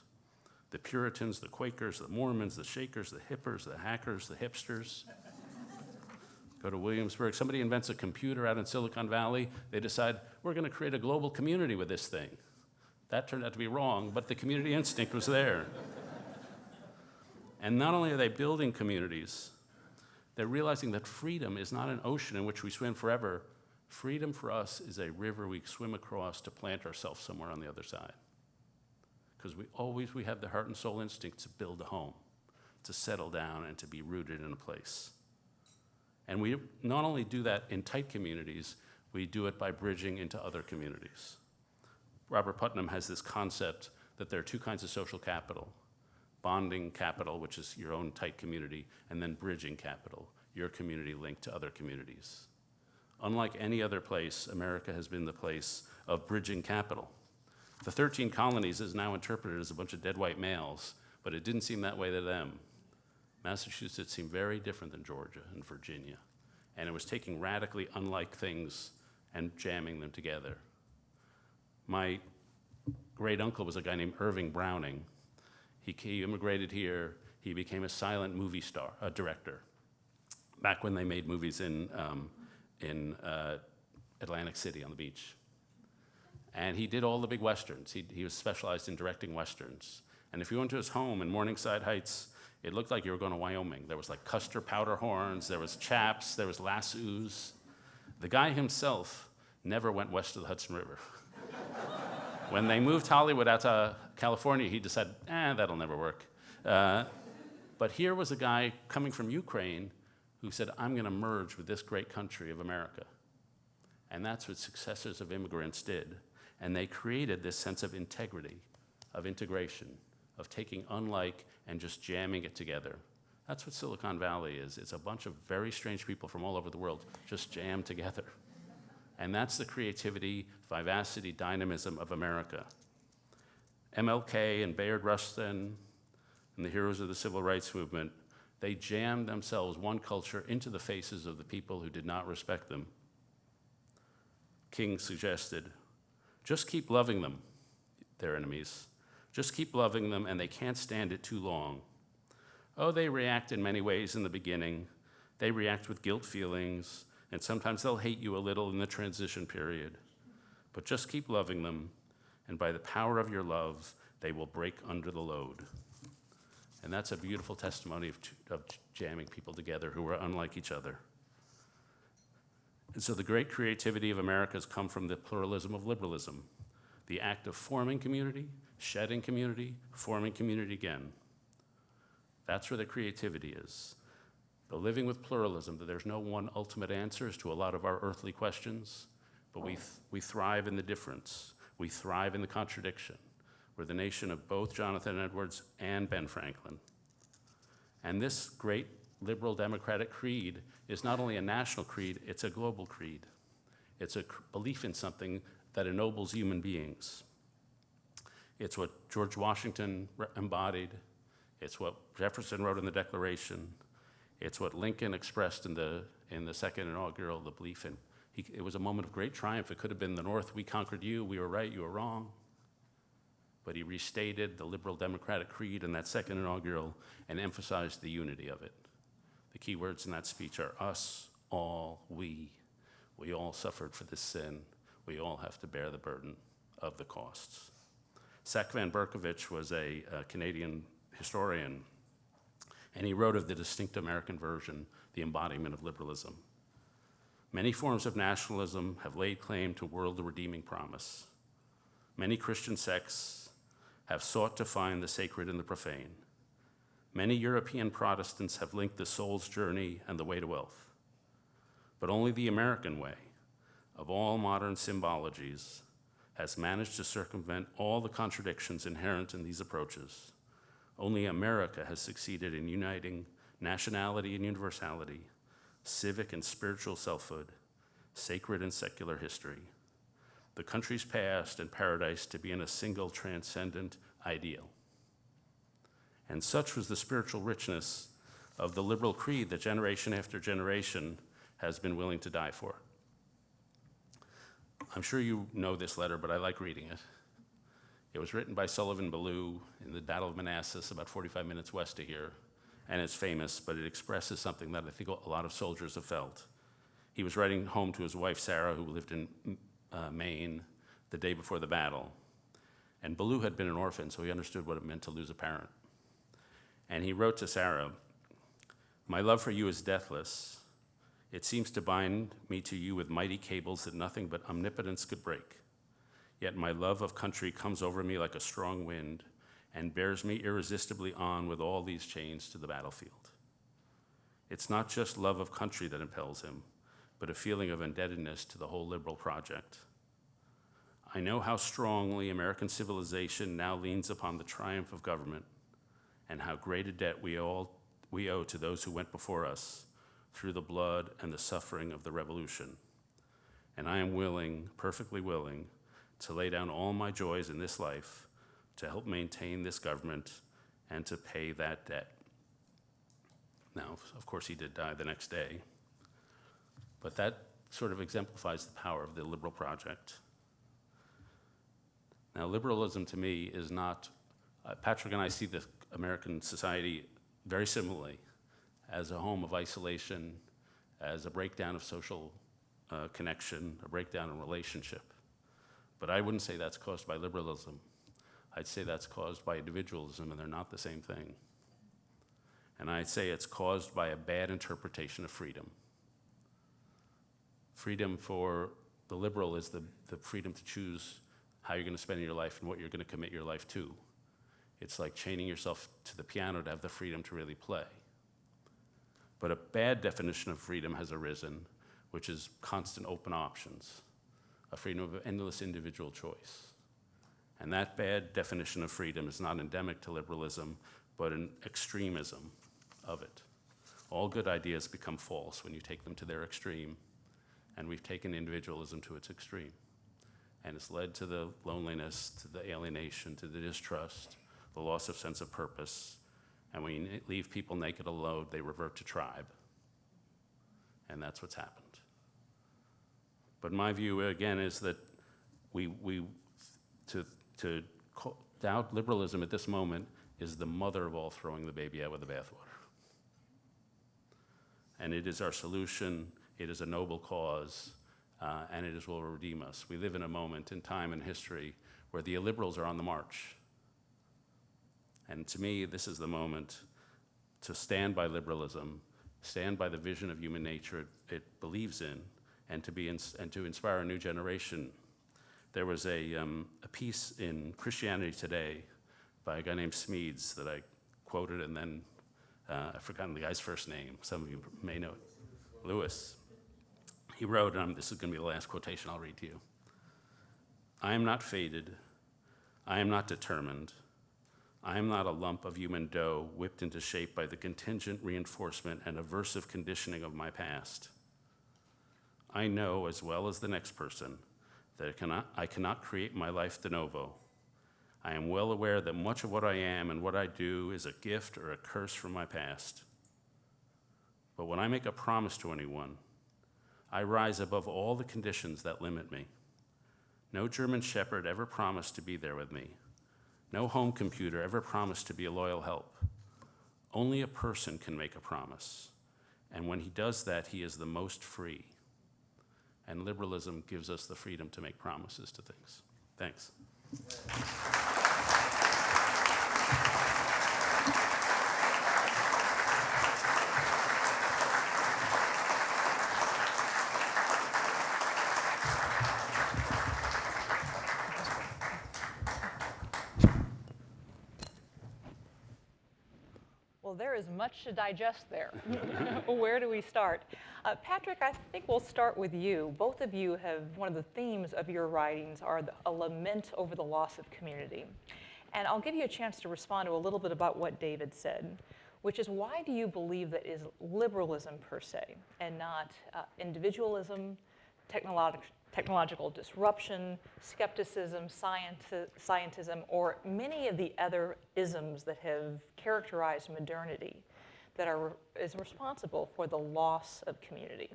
The Puritans, the Quakers, the Mormons, the Shakers, the Hippers, the Hackers, the Hipsters. Go to Williamsburg, somebody invents a computer out in Silicon Valley, they decide, we're gonna create a global community with this thing. That turned out to be wrong, but the community instinct was there. And not only are they building communities, they're realizing that freedom is not an ocean in which we swim forever. Freedom for us is a river we swim across to plant ourselves somewhere on the other side. Because we have the heart and soul instinct to build a home, to settle down and to be rooted in a place. And we not only do that in tight communities, we do it by bridging into other communities. Robert Putnam has this concept that there are two kinds of social capital: bonding capital, which is your own tight community, and then bridging capital, your community linked to other communities. Unlike any other place, America has been the place of bridging capital. The 13 colonies is now interpreted as a bunch of dead white males, but it didn't seem that way to them. Massachusetts seemed very different than Georgia and Virginia, and it was taking radically unlike things and jamming them together. My great uncle was a guy named Irving Browning. He immigrated here. He became a silent movie star, a director, back when they made movies in Atlantic City on the beach. And he did all the big Westerns. He was specialized in directing Westerns. And if you went to his home in Morningside Heights, it looked like you were going to Wyoming. There was like Custer powder horns, there was chaps, there was lassos. The guy himself never went west of the Hudson River. When they moved Hollywood out to California, he decided, that'll never work. But here was a guy coming from Ukraine who said, I'm going to merge with this great country of America. And that's what successors of immigrants did. And they created this sense of integrity, of integration, of taking unlike and just jamming it together. That's what Silicon Valley is. It's a bunch of very strange people from all over the world just jammed together. And that's the creativity, vivacity, dynamism of America. MLK and Bayard Rustin and the heroes of the civil rights movement, they jammed themselves, one culture, into the faces of the people who did not respect them. King suggested, just keep loving them, their enemies. Just keep loving them, and they can't stand it too long. Oh, they react in many ways in the beginning. They react with guilt feelings. and sometimes they'll hate you a little in the transition period. But just keep loving them, and by the power of your love, they will break under the load. And that's a beautiful testimony of jamming people together who are unlike each other. And so the great creativity of America has come from the pluralism of liberalism, the act of forming community, shedding community, forming community again. That's where the creativity is. The living with pluralism, that there's no one ultimate answers to a lot of our earthly questions, but we thrive in the difference. We thrive in the contradiction. We're the nation of both Jonathan Edwards and Ben Franklin. And this great liberal democratic creed is not only a national creed, it's a global creed. It's a belief in something that ennobles human beings. It's what George Washington embodied. It's what Jefferson wrote in the Declaration. It's what Lincoln expressed in the second inaugural, the belief in. It was a moment of great triumph. It could have been the North, we conquered you, we were right, you were wrong. But he restated the liberal democratic creed in that second inaugural and emphasized the unity of it. The key words in that speech are us, all, we. We all suffered for this sin. We all have to bear the burden of the costs. Sack van Berkowitz was a Canadian historian, and he wrote of the distinct American version, the embodiment of liberalism. Many forms of nationalism have laid claim to world-redeeming promise. Many Christian sects have sought to find the sacred in the profane. Many European Protestants have linked the soul's journey and the way to wealth. But only the American way, of all modern symbologies, has managed to circumvent all the contradictions inherent in these approaches. Only America has succeeded in uniting nationality and universality, civic and spiritual selfhood, sacred and secular history, the country's past and paradise to be in a single transcendent ideal. And such was the spiritual richness of the liberal creed that generation after generation has been willing to die for. I'm sure you know this letter, but I like reading it. It was written by Sullivan Ballou in the Battle of Manassas, about 45 minutes west of here, and it's famous, but it expresses something that I think a lot of soldiers have felt. He was writing home to his wife, Sarah, who lived in Maine the day before the battle. And Ballou had been an orphan, so he understood what it meant to lose a parent. And he wrote to Sarah, "My love for you is deathless. It seems to bind me to you with mighty cables that nothing but omnipotence could break. Yet my love of country comes over me like a strong wind and bears me irresistibly on with all these chains to the battlefield. It's not just love of country that impels him, but a feeling of indebtedness to the whole liberal project. I know how strongly American civilization now leans upon the triumph of government and how great a debt we owe to those who went before us through the blood and the suffering of the revolution. And I am willing, perfectly willing, to lay down all my joys in this life to help maintain this government and to pay that debt." Now, of course, he did die the next day, but that sort of exemplifies the power of the liberal project. Now, liberalism to me is not, Patrick and I see the American society very similarly as a home of isolation, as a breakdown of social connection, a breakdown in relationship. But I wouldn't say that's caused by liberalism. I'd say that's caused by individualism, and they're not the same thing. And I'd say it's caused by a bad interpretation of freedom. Freedom for the liberal is the freedom to choose how you're going to spend your life and what you're going to commit your life to. It's like chaining yourself to the piano to have the freedom to really play. But a bad definition of freedom has arisen, which is constant open options, a freedom of endless individual choice. And that bad definition of freedom is not endemic to liberalism, but an extremism of it. All good ideas become false when you take them to their extreme, and we've taken individualism to its extreme. And it's led to the loneliness, to the alienation, to the distrust, the loss of sense of purpose. And when you leave people naked alone, they revert to tribe. And that's what's happened. But my view, again, is that to doubt liberalism at this moment is the mother of all throwing the baby out with the bathwater. And it is our solution, It is a noble cause, and it will redeem us. We live in a moment in time and history where the illiberals are on the march. And to me, this is the moment to stand by liberalism, stand by the vision of human nature it believes in, and to inspire a new generation. There was a piece in Christianity Today by a guy named Smedes that I quoted, and then I've forgotten the guy's first name. Some of you may know it. Lewis. He wrote, and this is going to be the last quotation I'll read to you. I am not fated. I am not determined. I am not a lump of human dough whipped into shape by the contingent reinforcement and aversive conditioning of my past. I know, as well as the next person, that I cannot create my life de novo. I am well aware that much of what I am and what I do is a gift or a curse from my past. But when I make a promise to anyone, I rise above all the conditions that limit me. No German shepherd ever promised to be there with me. No home computer ever promised to be a loyal help. Only a person can make a promise. And when he does that, he is the most free. And liberalism gives us the freedom to make promises to things. Thanks. Well, there is much to digest there. Where do we start? Patrick, I think we'll start with you. Both of you have, one of the themes of your writings are a lament over the loss of community. And I'll give you a chance to respond to a little bit about what David said, which is, why do you believe that is liberalism per se, and not individualism, technological disruption, skepticism, scientism, or many of the other isms that have characterized modernity that is responsible for the loss of community?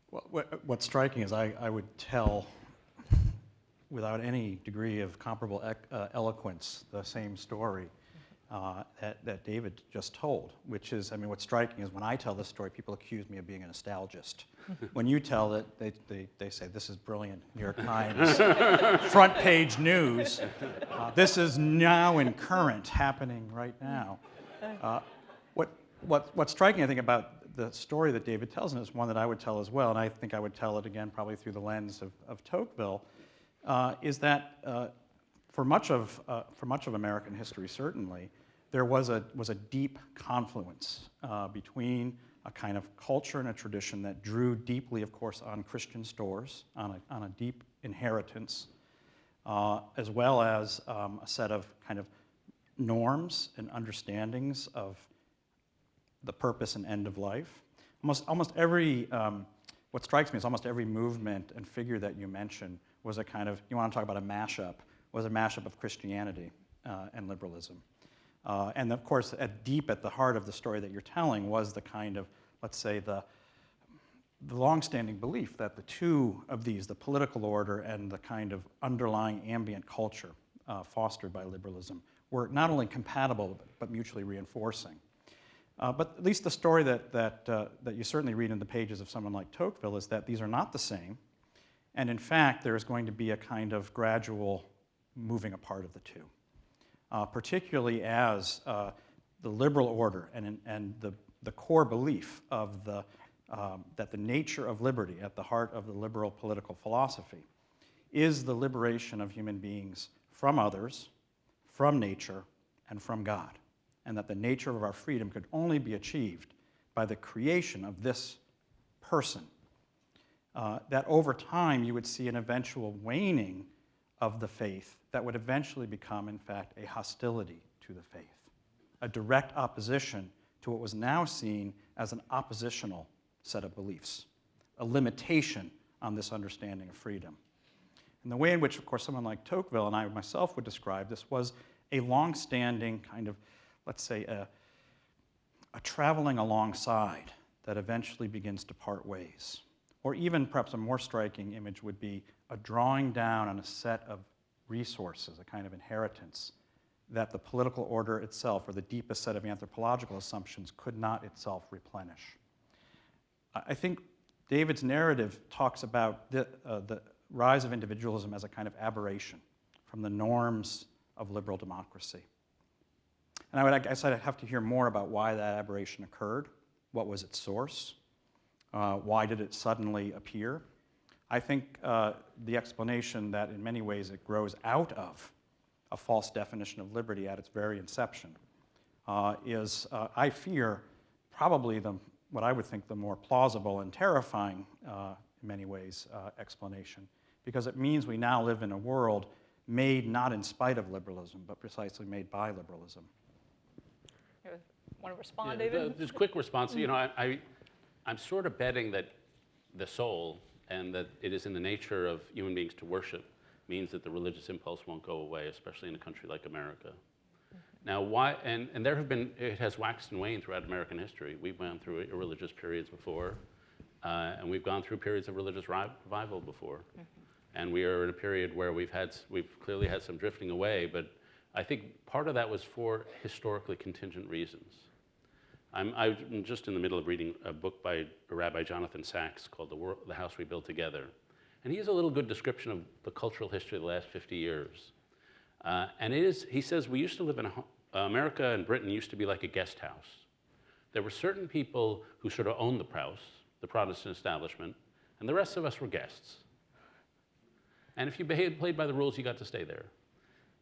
Well, what's striking is I would tell, without any degree of comparable eloquence, the same story that David just told, which is, I mean, what's striking is when I tell this story, people accuse me of being a nostalgist. When you tell it, they say, this is brilliant, New York Times, front page news. This is now in current, happening right now. What's striking, I think, about the story that David tells, and it's one that I would tell as well, and I think I would tell it again probably through the lens of Tocqueville, is that for much of American history, certainly, there was a deep confluence between a kind of culture and a tradition that drew deeply, of course, on Christian stores, on a deep inheritance, as well as a set of kind of norms and understandings of the purpose and end of life. Almost every, what strikes me is almost every movement and figure that you mentioned was a kind of, you want to talk about a mashup, was a mashup of Christianity and liberalism. And of course, deep at the heart of the story that you're telling was the kind of, let's say, the longstanding belief that the two of these, the political order and the kind of underlying ambient culture fostered by liberalism, were not only compatible, but mutually reinforcing. But at least the story that you certainly read in the pages of someone like Tocqueville is that these are not the same. And in fact, there is going to be a kind of gradual moving apart of the two, particularly as the liberal order and the core belief of that the nature of liberty at the heart of the liberal political philosophy is the liberation of human beings from others, from nature, and from God, and that the nature of our freedom could only be achieved by the creation of this person. That over time you would see an eventual waning of the faith that would eventually become, in fact, a hostility to the faith, a direct opposition to what was now seen as an oppositional set of beliefs, a limitation on this understanding of freedom. And the way in which, of course, someone like Tocqueville and I myself would describe this was a long-standing kind of, let's say, a traveling alongside that eventually begins to part ways. Or even perhaps a more striking image would be a drawing down on a set of resources, a kind of inheritance that the political order itself, or the deepest set of anthropological assumptions, could not itself replenish. I think David's narrative talks about the rise of individualism as a kind of aberration from the norms of liberal democracy. And I guess I'd have to hear more about why that aberration occurred, what was its source, why did it suddenly appear. I think the explanation that in many ways it grows out of a false definition of liberty at its very inception is, I fear, probably what I would think the more plausible and terrifying, in many ways, explanation, because it means we now live in a world made not in spite of liberalism, but precisely made by liberalism. You want to respond, Yeah, David? just quick response. You know, I'm sort of betting that the soul and that it is in the nature of human beings to worship means that the religious impulse won't go away, especially in a country like America. Now, why? And there have been, it has waxed and waned throughout American history. We've gone through irreligious periods before, and we've gone through periods of religious revival before. And we are in a period where we've clearly had some drifting away, but I think part of that was for historically contingent reasons. I'm just in the middle of reading a book by Rabbi Jonathan Sacks called The House We Built Together. And he has a little good description of the cultural history of the last 50 years. And he says, we used to live in America and Britain used to be like a guest house. There were certain people who sort of owned the Protestant establishment, and the rest of us were guests. And if you played by the rules, you got to stay there.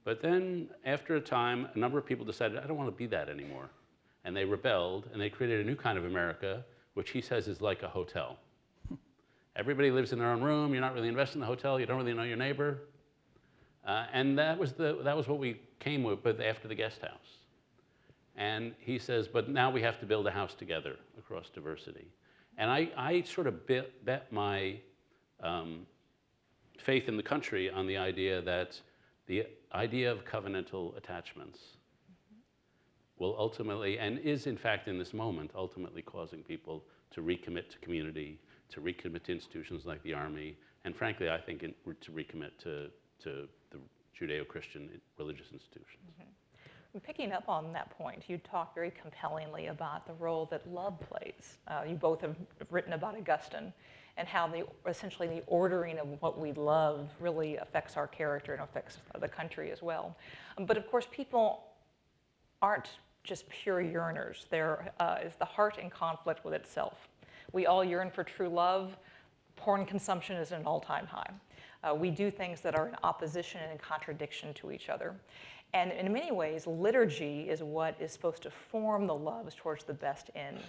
But then, after a time, a number of people decided, I don't want to be that anymore. And they rebelled, and they created a new kind of America, which he says is like a hotel. Everybody lives in their own room. You're not really invested in the hotel. You don't really know your neighbor. And that was what we came with after the guest house. And he says, but now we have to build a house together across diversity. And I sort of bet my faith in the country on the idea that the idea of covenantal attachments will ultimately, and is in fact in this moment, ultimately causing people to recommit to community, to recommit to institutions like the Army, and frankly, I think to recommit to the Judeo-Christian religious institutions. Mm-hmm. Picking up on that point, you talk very compellingly about the role that love plays. You both have written about Augustine and how essentially the ordering of what we love really affects our character and affects the country as well. But of course, people aren't just pure yearners. There is the heart in conflict with itself. We all yearn for true love. Porn consumption is at an all-time high. We do things that are in opposition and in contradiction to each other. And in many ways, liturgy is what is supposed to form the loves towards the best end.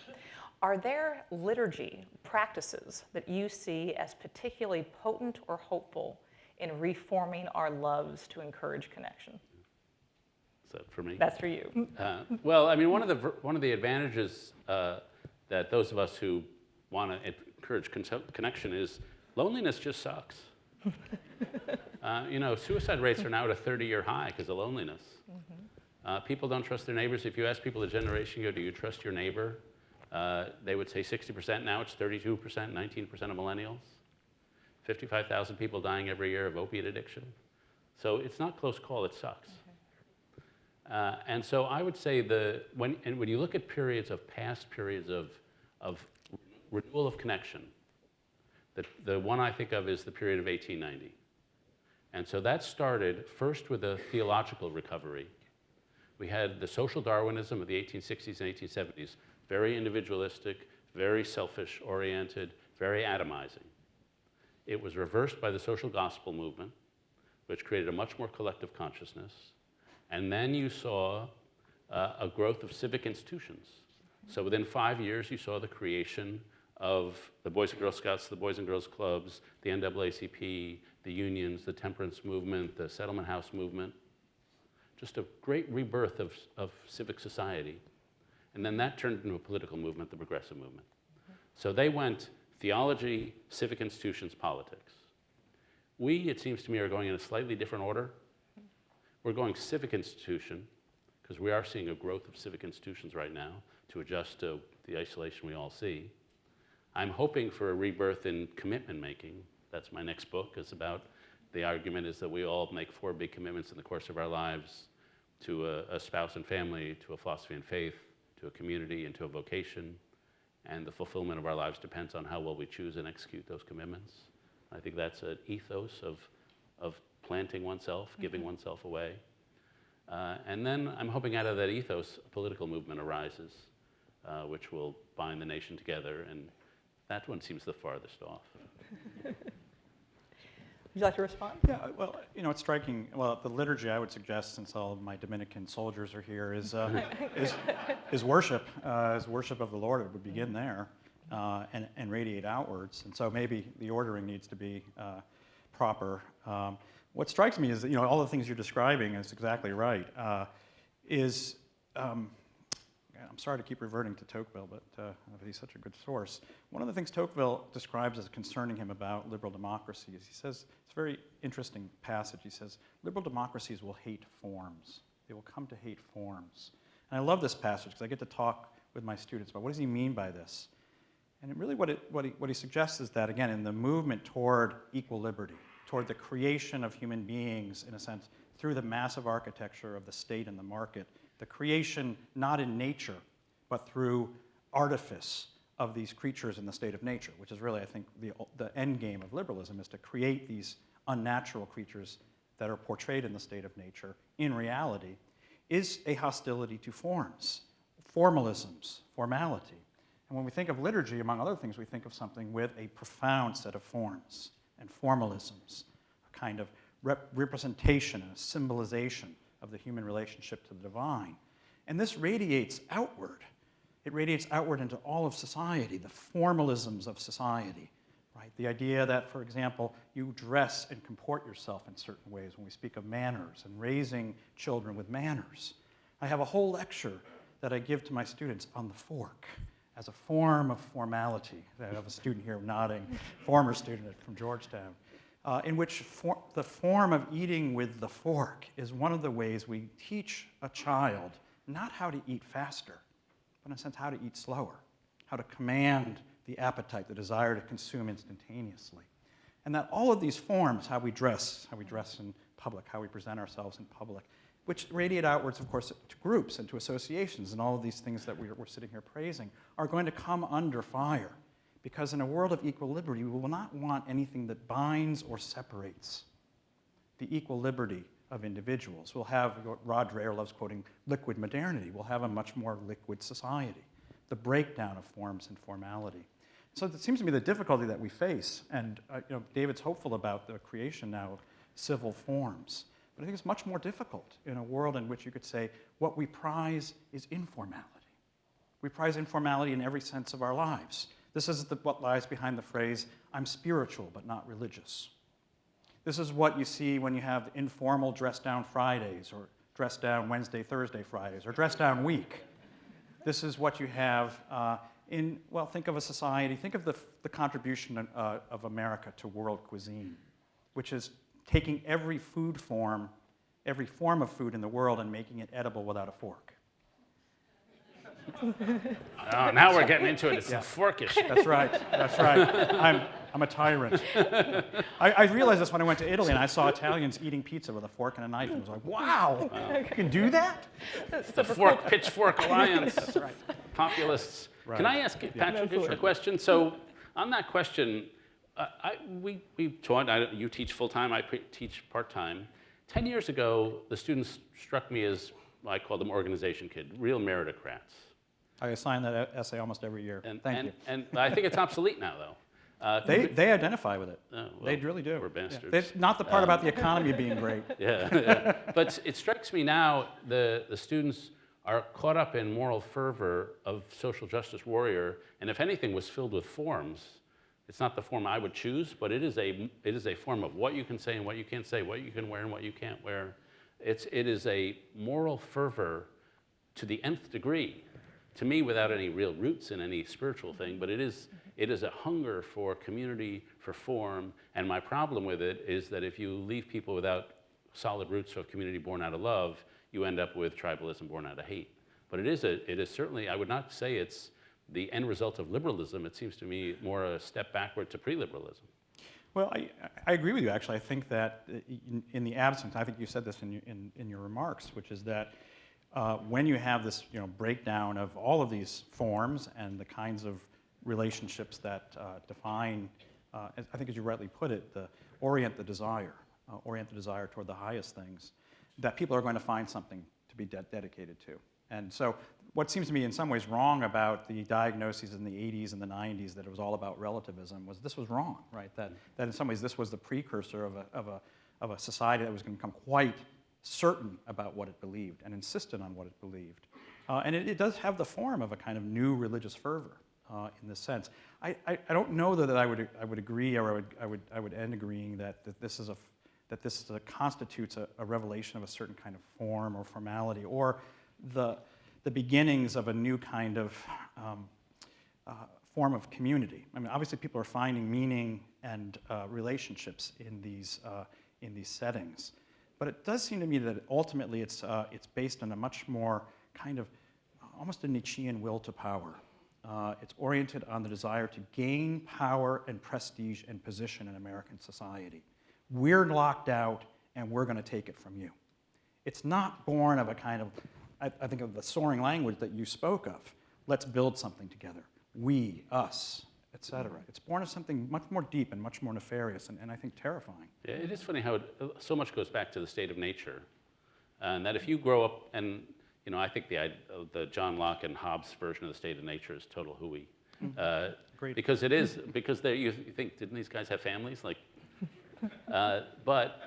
Are there liturgy practices that you see as particularly potent or hopeful in reforming our loves to encourage connection? Is that for me? That's for you. Well, I mean, one of the advantages that those of us who want to encourage connection is loneliness just sucks. You know, suicide rates are now at a 30-year high because of loneliness. Mm-hmm. People don't trust their neighbors. If you ask people a generation ago, do you trust your neighbor? They would say 60%. Now it's 32%, 19% of millennials. 55,000 people dying every year of opiate addiction. So it's not close call, it sucks. Okay. And so I would say when you look at past periods of renewal of connection, the one I think of is the period of 1890. And so that started first with a theological recovery. We had the social Darwinism of the 1860s and 1870s, very individualistic, very selfish-oriented, very atomizing. It was reversed by the social gospel movement, which created a much more collective consciousness. And then you saw a growth of civic institutions. So within 5 years, you saw the creation of the Boys and Girl Scouts, the Boys and Girls Clubs, the NAACP, the unions, the temperance movement, the settlement house movement. Just a great rebirth of civic society. And then that turned into a political movement, the progressive movement. Mm-hmm. So they went theology, civic institutions, politics. We, it seems to me, are going in a slightly different order. We're going civic institution, because we are seeing a growth of civic institutions right now to adjust to the isolation we all see. I'm hoping for a rebirth in commitment making. That's my next book. It's about, the argument is that we all make 4 big commitments in the course of our lives to a spouse and family, to a philosophy and faith, to a community, and to a vocation. and the fulfillment of our lives depends on how well we choose and execute those commitments. I think that's an ethos of planting oneself, giving oneself away. And then I'm hoping out of that ethos, a political movement arises, which will bind the nation together, and that one seems the farthest off. Would you like to respond? Yeah, well, it's striking. Well, the liturgy, I would suggest, since all of my Dominican soldiers are here, is worship. Is worship of the Lord. It would begin there and radiate outwards. And so maybe the ordering needs to be proper. What strikes me is that, all the things you're describing is exactly right. I'm sorry to keep reverting to Tocqueville, but he's such a good source. One of the things Tocqueville describes as concerning him about liberal democracy is he says, it's a very interesting passage, he says, liberal democracies will hate forms. They will come to hate forms. And I love this passage because I get to talk with my students about what does he mean by this? And really what he suggests is that, again, in the movement toward equal liberty, toward the creation of human beings, in a sense, through the massive architecture of the state and the market, the creation not in nature, but through artifice of these creatures in the state of nature, which is really, I think, the end game of liberalism, is to create these unnatural creatures that are portrayed in the state of nature in reality, is a hostility to forms, formalisms, formality. And when we think of liturgy, among other things, we think of something with a profound set of forms and formalisms, a kind of representation and a symbolization of the human relationship to the divine. And this radiates outward. It radiates outward into all of society, the formalisms of society, right? The idea that, for example, you dress and comport yourself in certain ways when we speak of manners and raising children with manners. I have a whole lecture that I give to my students on the fork as a form of formality. I have a student here nodding, former student from Georgetown. In which the form of eating with the fork is one of the ways we teach a child not how to eat faster, but in a sense how to eat slower, how to command the appetite, the desire to consume instantaneously. And that all of these forms, how we dress in public, how we present ourselves in public, which radiate outwards, of course, to groups and to associations, and all of these things that we're sitting here praising, are going to come under fire. Because in a world of equal liberty, we will not want anything that binds or separates the equal liberty of individuals. We'll have, what Rod Dreher loves quoting, liquid modernity. We'll have a much more liquid society, the breakdown of forms and formality. So it seems to me the difficulty that we face, and David's hopeful about the creation now of civil forms, but I think it's much more difficult in a world in which you could say what we prize is informality. We prize informality in every sense of our lives. This is what lies behind the phrase, I'm spiritual but not religious. This is what you see when you have informal dress-down Fridays, or dress-down Wednesday, Thursday Fridays, or dress-down week. This is what you have think of a society, think of the contribution of America to world cuisine, which is taking every form of food in the world and making it edible without a fork. Oh, now we're getting into it. It's a forkish. That's right. I'm a tyrant. I realized this when I went to Italy and I saw Italians eating pizza with a fork and a knife, and I was like, wow, you can do that? The Fork Pitchfork Alliance. That's right. Populists. Right. Can I ask Patrick a question? So on that question, we taught, you teach full-time, I teach part-time. 10 years ago, the students struck me as, I call them organization kid, real meritocrats. I assign that essay almost every year. Thank you. And I think it's obsolete now, though. They identify with it. Oh, well, they really do. We're bastards. Yeah. Not the part about the economy being great. Yeah. But it strikes me now the students are caught up in moral fervor of social justice warrior, and if anything was filled with forms. It's not the form I would choose, but it is a form of what you can say and what you can't say, what you can wear and what you can't wear. It is a moral fervor to the nth degree, to me, without any real roots in any spiritual thing, but it is a hunger for community, for form, and my problem with it is that if you leave people without solid roots of community born out of love, you end up with tribalism born out of hate. But it is certainly, I would not say it's the end result of liberalism. It seems to me more a step backward to pre-liberalism. Well, I agree with you, actually. I think that in the absence, I think you said this in your remarks, which is that when you have this breakdown of all of these forms and the kinds of relationships that define, I think as you rightly put it, orient the desire toward the highest things, that people are going to find something to be dedicated to. And so what seems to me in some ways wrong about the diagnoses in the 80s and the 90s that it was all about relativism was this was wrong, right? That in some ways this was the precursor of a society that was going to become quite certain about what it believed and insisted on what it believed. And it does have the form of a kind of new religious fervor in this sense. I don't know that I would agree, or I would end agreeing that this constitutes a revelation of a certain kind of form or formality, or the beginnings of a new kind of form of community. I mean, obviously, people are finding meaning and relationships in these settings, but it does seem to me that ultimately it's based on a much more kind of almost a Nietzschean will to power. It's oriented on the desire to gain power and prestige and position in American society. We're locked out, and we're going to take it from you. It's not born of a kind of, I think of the soaring language that you spoke of. Let's build something together. We, us, etc. It's born of something much more deep and much more nefarious, and I think terrifying. Yeah, it is funny how so much goes back to the state of nature, and that if you grow up, and I think the John Locke and Hobbes version of the state of nature is total hooey, because it is you think, didn't these guys have families? Like, but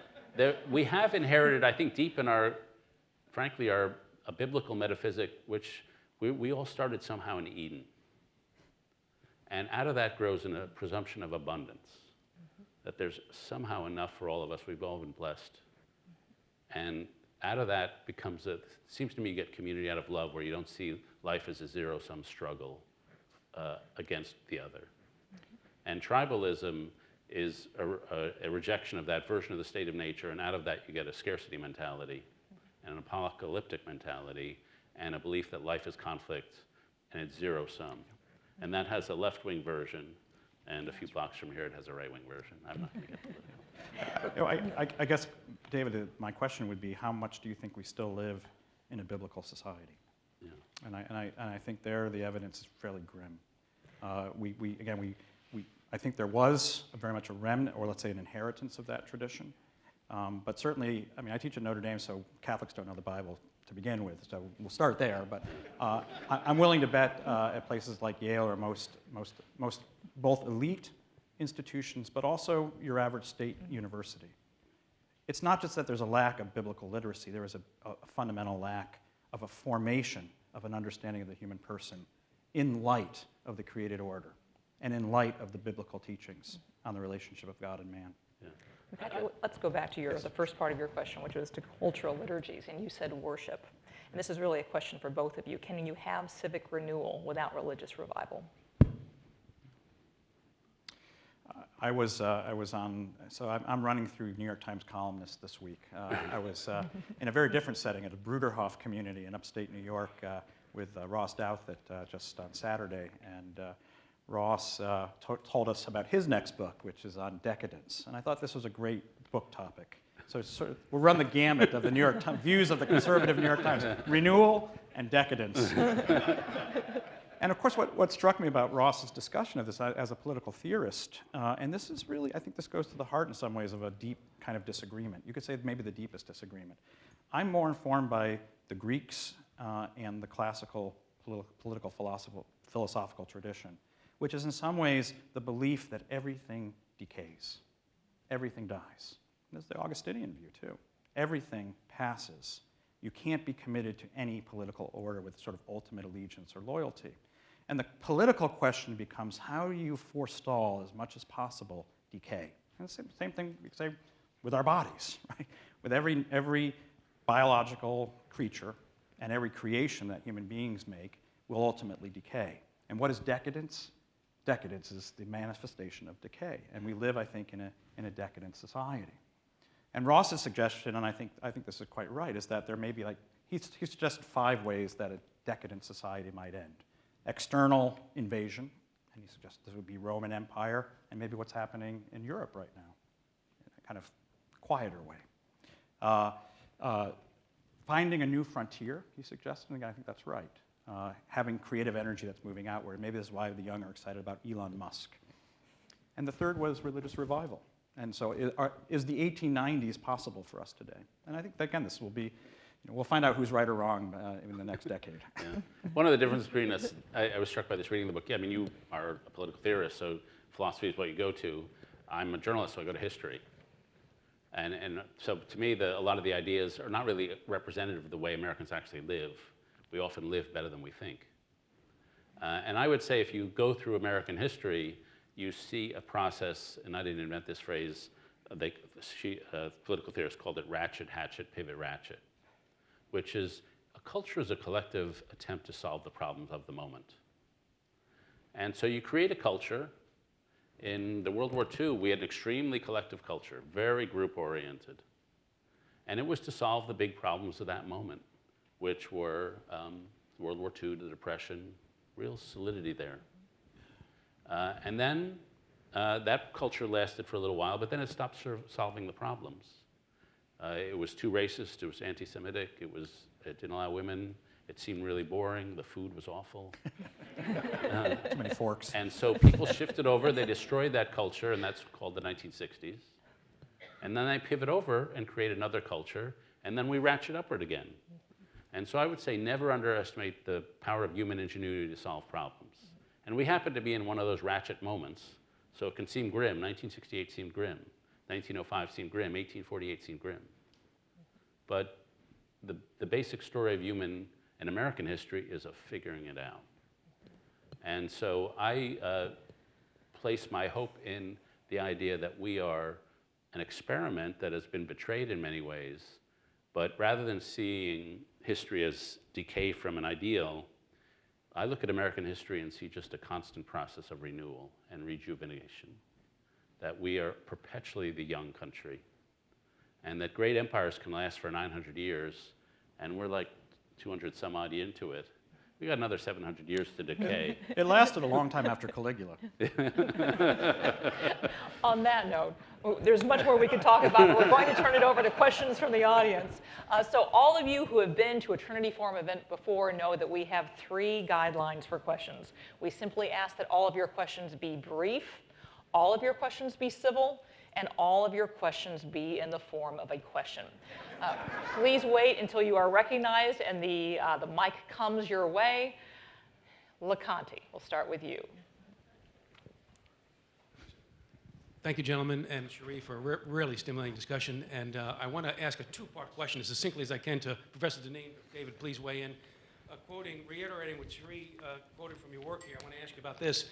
we have inherited, I think, deep in our a biblical metaphysic, which we all started somehow in Eden. And out of that grows a presumption of abundance, that there's somehow enough for all of us. We've all been blessed. And out of that seems to me, you get community out of love, where you don't see life as a zero-sum struggle against the other. And tribalism is a rejection of that version of the state of nature, and out of that you get a scarcity mentality, and an apocalyptic mentality, and a belief that life is conflict, and it's zero-sum. And that has a left-wing version, and a few blocks from here it has a right-wing version. I'm not going to get to it. I guess, David, my question would be, how much do you think we still live in a biblical society? Yeah. And I think there the evidence is fairly grim. I think there was very much a remnant, or let's say an inheritance of that tradition. But certainly, I mean, I teach at Notre Dame, so Catholics don't know the Bible to begin with, so we'll start there. But I'm willing to bet at places like Yale or most both elite institutions, but also your average state university. It's not just that there's a lack of biblical literacy, there is a fundamental lack of a formation of an understanding of the human person in light of the created order and in light of the biblical teachings on the relationship of God and man. Yeah. Patrick, let's go back to the first part of your question, which was to cultural liturgies, and you said worship. And this is really a question for both of you. Can you have civic renewal without religious revival? I'm running through New York Times columnists this week. I was in a very different setting at a Bruderhof community in upstate New York with Ross Douthat just on Saturday. And Ross told us about his next book, which is on decadence. And I thought this was a great book topic. So we'll run the gamut of the New York Times, views of the conservative New York Times, renewal and decadence. And of course, what struck me about Ross's discussion of this as a political theorist, and this is really, I think this goes to the heart in some ways of a deep kind of disagreement. You could say maybe the deepest disagreement. I'm more informed by the Greeks and the classical political philosophical tradition, which is in some ways the belief that everything decays, everything dies. This is the Augustinian view too. Everything passes. You can't be committed to any political order with sort of ultimate allegiance or loyalty. And the political question becomes, how do you forestall as much as possible decay? And the same thing we say with our bodies, right? With every biological creature and every creation that human beings make will ultimately decay. And what is decadence? Decadence is the manifestation of decay. And we live, I think, in a decadent society. And Ross's suggestion, and I think this is quite right, is that there may be he suggested 5 ways that a decadent society might end. External invasion, and he suggested this would be Roman Empire, and maybe what's happening in Europe right now, in a kind of quieter way. Finding a new frontier, he suggested, and again, I think that's right. having creative energy that's moving outward. Maybe this is why the young are excited about Elon Musk. And the third was religious revival. And so is the 1890s possible for us today? And I think, again, this will be, we'll find out who's right or wrong in the next decade. Yeah. One of the differences between us, I was struck by this reading the book. Yeah, I mean, you are a political theorist, so philosophy is what you go to. I'm a journalist, so I go to history. And so to me, a lot of the ideas are not really representative of the way Americans actually live. We often live better than we think. And I would say if you go through American history, you see a process, and I didn't invent this phrase, political theorists called it ratchet, hatchet, pivot, ratchet, which is a culture is a collective attempt to solve the problems of the moment. And so you create a culture. In the World War II, we had an extremely collective culture, very group-oriented. And it was to solve the big problems of that moment, which were World War II, the Depression, real solidity there. And then that culture lasted for a little while, but then it stopped solving the problems. It was too racist, it was anti-Semitic, it didn't allow women, it seemed really boring, the food was awful. Too many forks. And so people shifted over, they destroyed that culture, and that's called the 1960s. And then they pivot over and create another culture, and then we ratchet upward again. And so I would say never underestimate the power of human ingenuity to solve problems. And we happen to be in one of those ratchet moments, so it can seem grim. 1968 seemed grim. 1905 seemed grim. 1848 seemed grim. But the basic story of human and American history is of figuring it out. And so I place my hope in the idea that we are an experiment that has been betrayed in many ways, but rather than seeing history as decay from an ideal, I look at American history and see just a constant process of renewal and rejuvenation, that we are perpetually the young country, and that great empires can last for 900 years, and we're like 200 some odd into it. We got another 700 years to decay. It lasted a long time after Caligula. On that note, there's much more we could talk about, but we're going to turn it over to questions from the audience. So all of you who have been to a Trinity Forum event before know that we have 3 guidelines for questions. We simply ask that all of your questions be brief, all of your questions be civil, and all of your questions be in the form of a question. Please wait until you are recognized and the mic comes your way. LeConte, we'll start with you. Thank you, gentlemen, and Cherie, for a really stimulating discussion. And I want to ask a 2-part question as succinctly as I can to Professor Deneen. David, please weigh in. Reiterating what Cherie quoted from your work here, I want to ask you about this.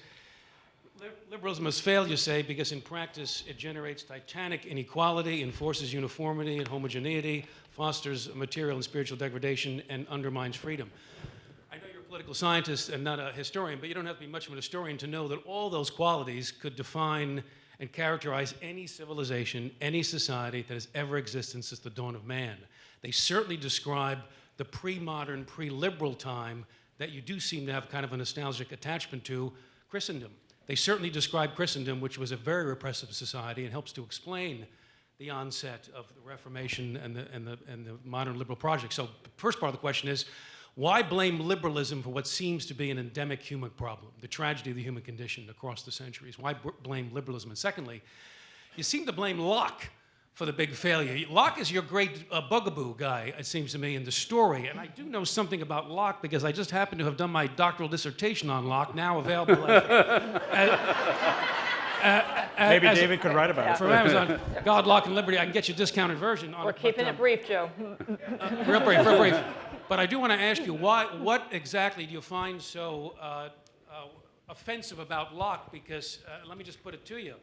Liberalism has failed, you say, because in practice it generates titanic inequality, enforces uniformity and homogeneity, fosters material and spiritual degradation, and undermines freedom. I know you're a political scientist and not a historian, but you don't have to be much of an historian to know that all those qualities could define and characterize any civilization, any society that has ever existed since the dawn of man. They certainly describe the pre-modern, pre-liberal time that you do seem to have kind of a nostalgic attachment to, Christendom. They certainly describe Christendom, which was a very repressive society, and helps to explain the onset of the Reformation and the modern liberal project. So the first part of the question is, why blame liberalism for what seems to be an endemic human problem, the tragedy of the human condition across the centuries? Why blame liberalism? And secondly, you seem to blame Locke for the big failure. Locke is your great bugaboo guy, it seems to me, in the story. And I do know something about Locke because I just happen to have done my doctoral dissertation on Locke, now available Maybe David could write about it. from Amazon. God, Locke, and Liberty. I can get you a discounted version on We're it. keeping it brief, Joe. Real brief, real brief. But I do want to ask you, what exactly do you find so offensive about Locke? Because let me just put it to you.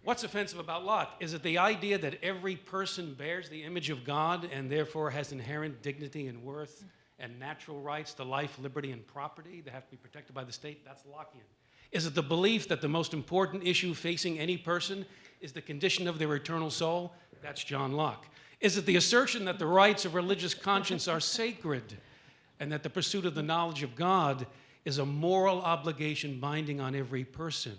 What's offensive about Locke? Is it the idea that every person bears the image of God and therefore has inherent dignity and worth and natural rights to life, liberty, and property that have to be protected by the state? That's Lockean. Is it the belief that the most important issue facing any person is the condition of their eternal soul? That's John Locke. Is it the assertion that the rights of religious conscience are sacred and that the pursuit of the knowledge of God is a moral obligation binding on every person?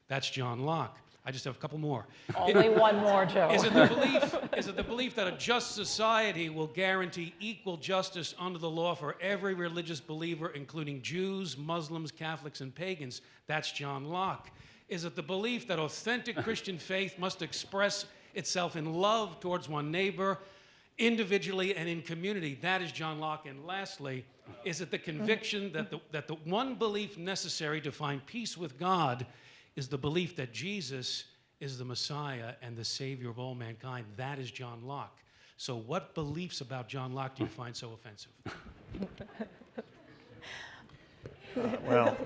That's John Locke. I just have a couple more. Only one more, Joe. Is it the belief that a just society will guarantee equal justice under the law for every religious believer, including Jews, Muslims, Catholics, and pagans? That's John Locke. Is it the belief that authentic Christian faith must express itself in love towards one neighbor, individually and in community? That is John Locke. And lastly, is it the conviction that the one belief necessary to find peace with God is the belief that Jesus is the Messiah and the Savior of all mankind? That is John Locke. So what beliefs about John Locke do you find so offensive? Well,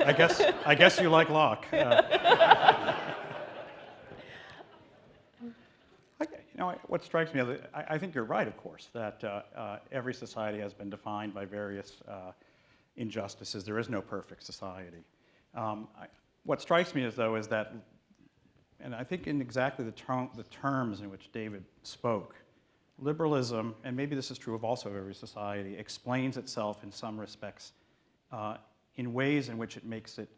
I guess you like Locke. What strikes me, I think you're right, of course, that every society has been defined by various injustices. There is no perfect society. What strikes me, though, is that, and I think in exactly the terms in which David spoke, liberalism, and maybe this is true of also every society, explains itself in some respects in ways in which it makes it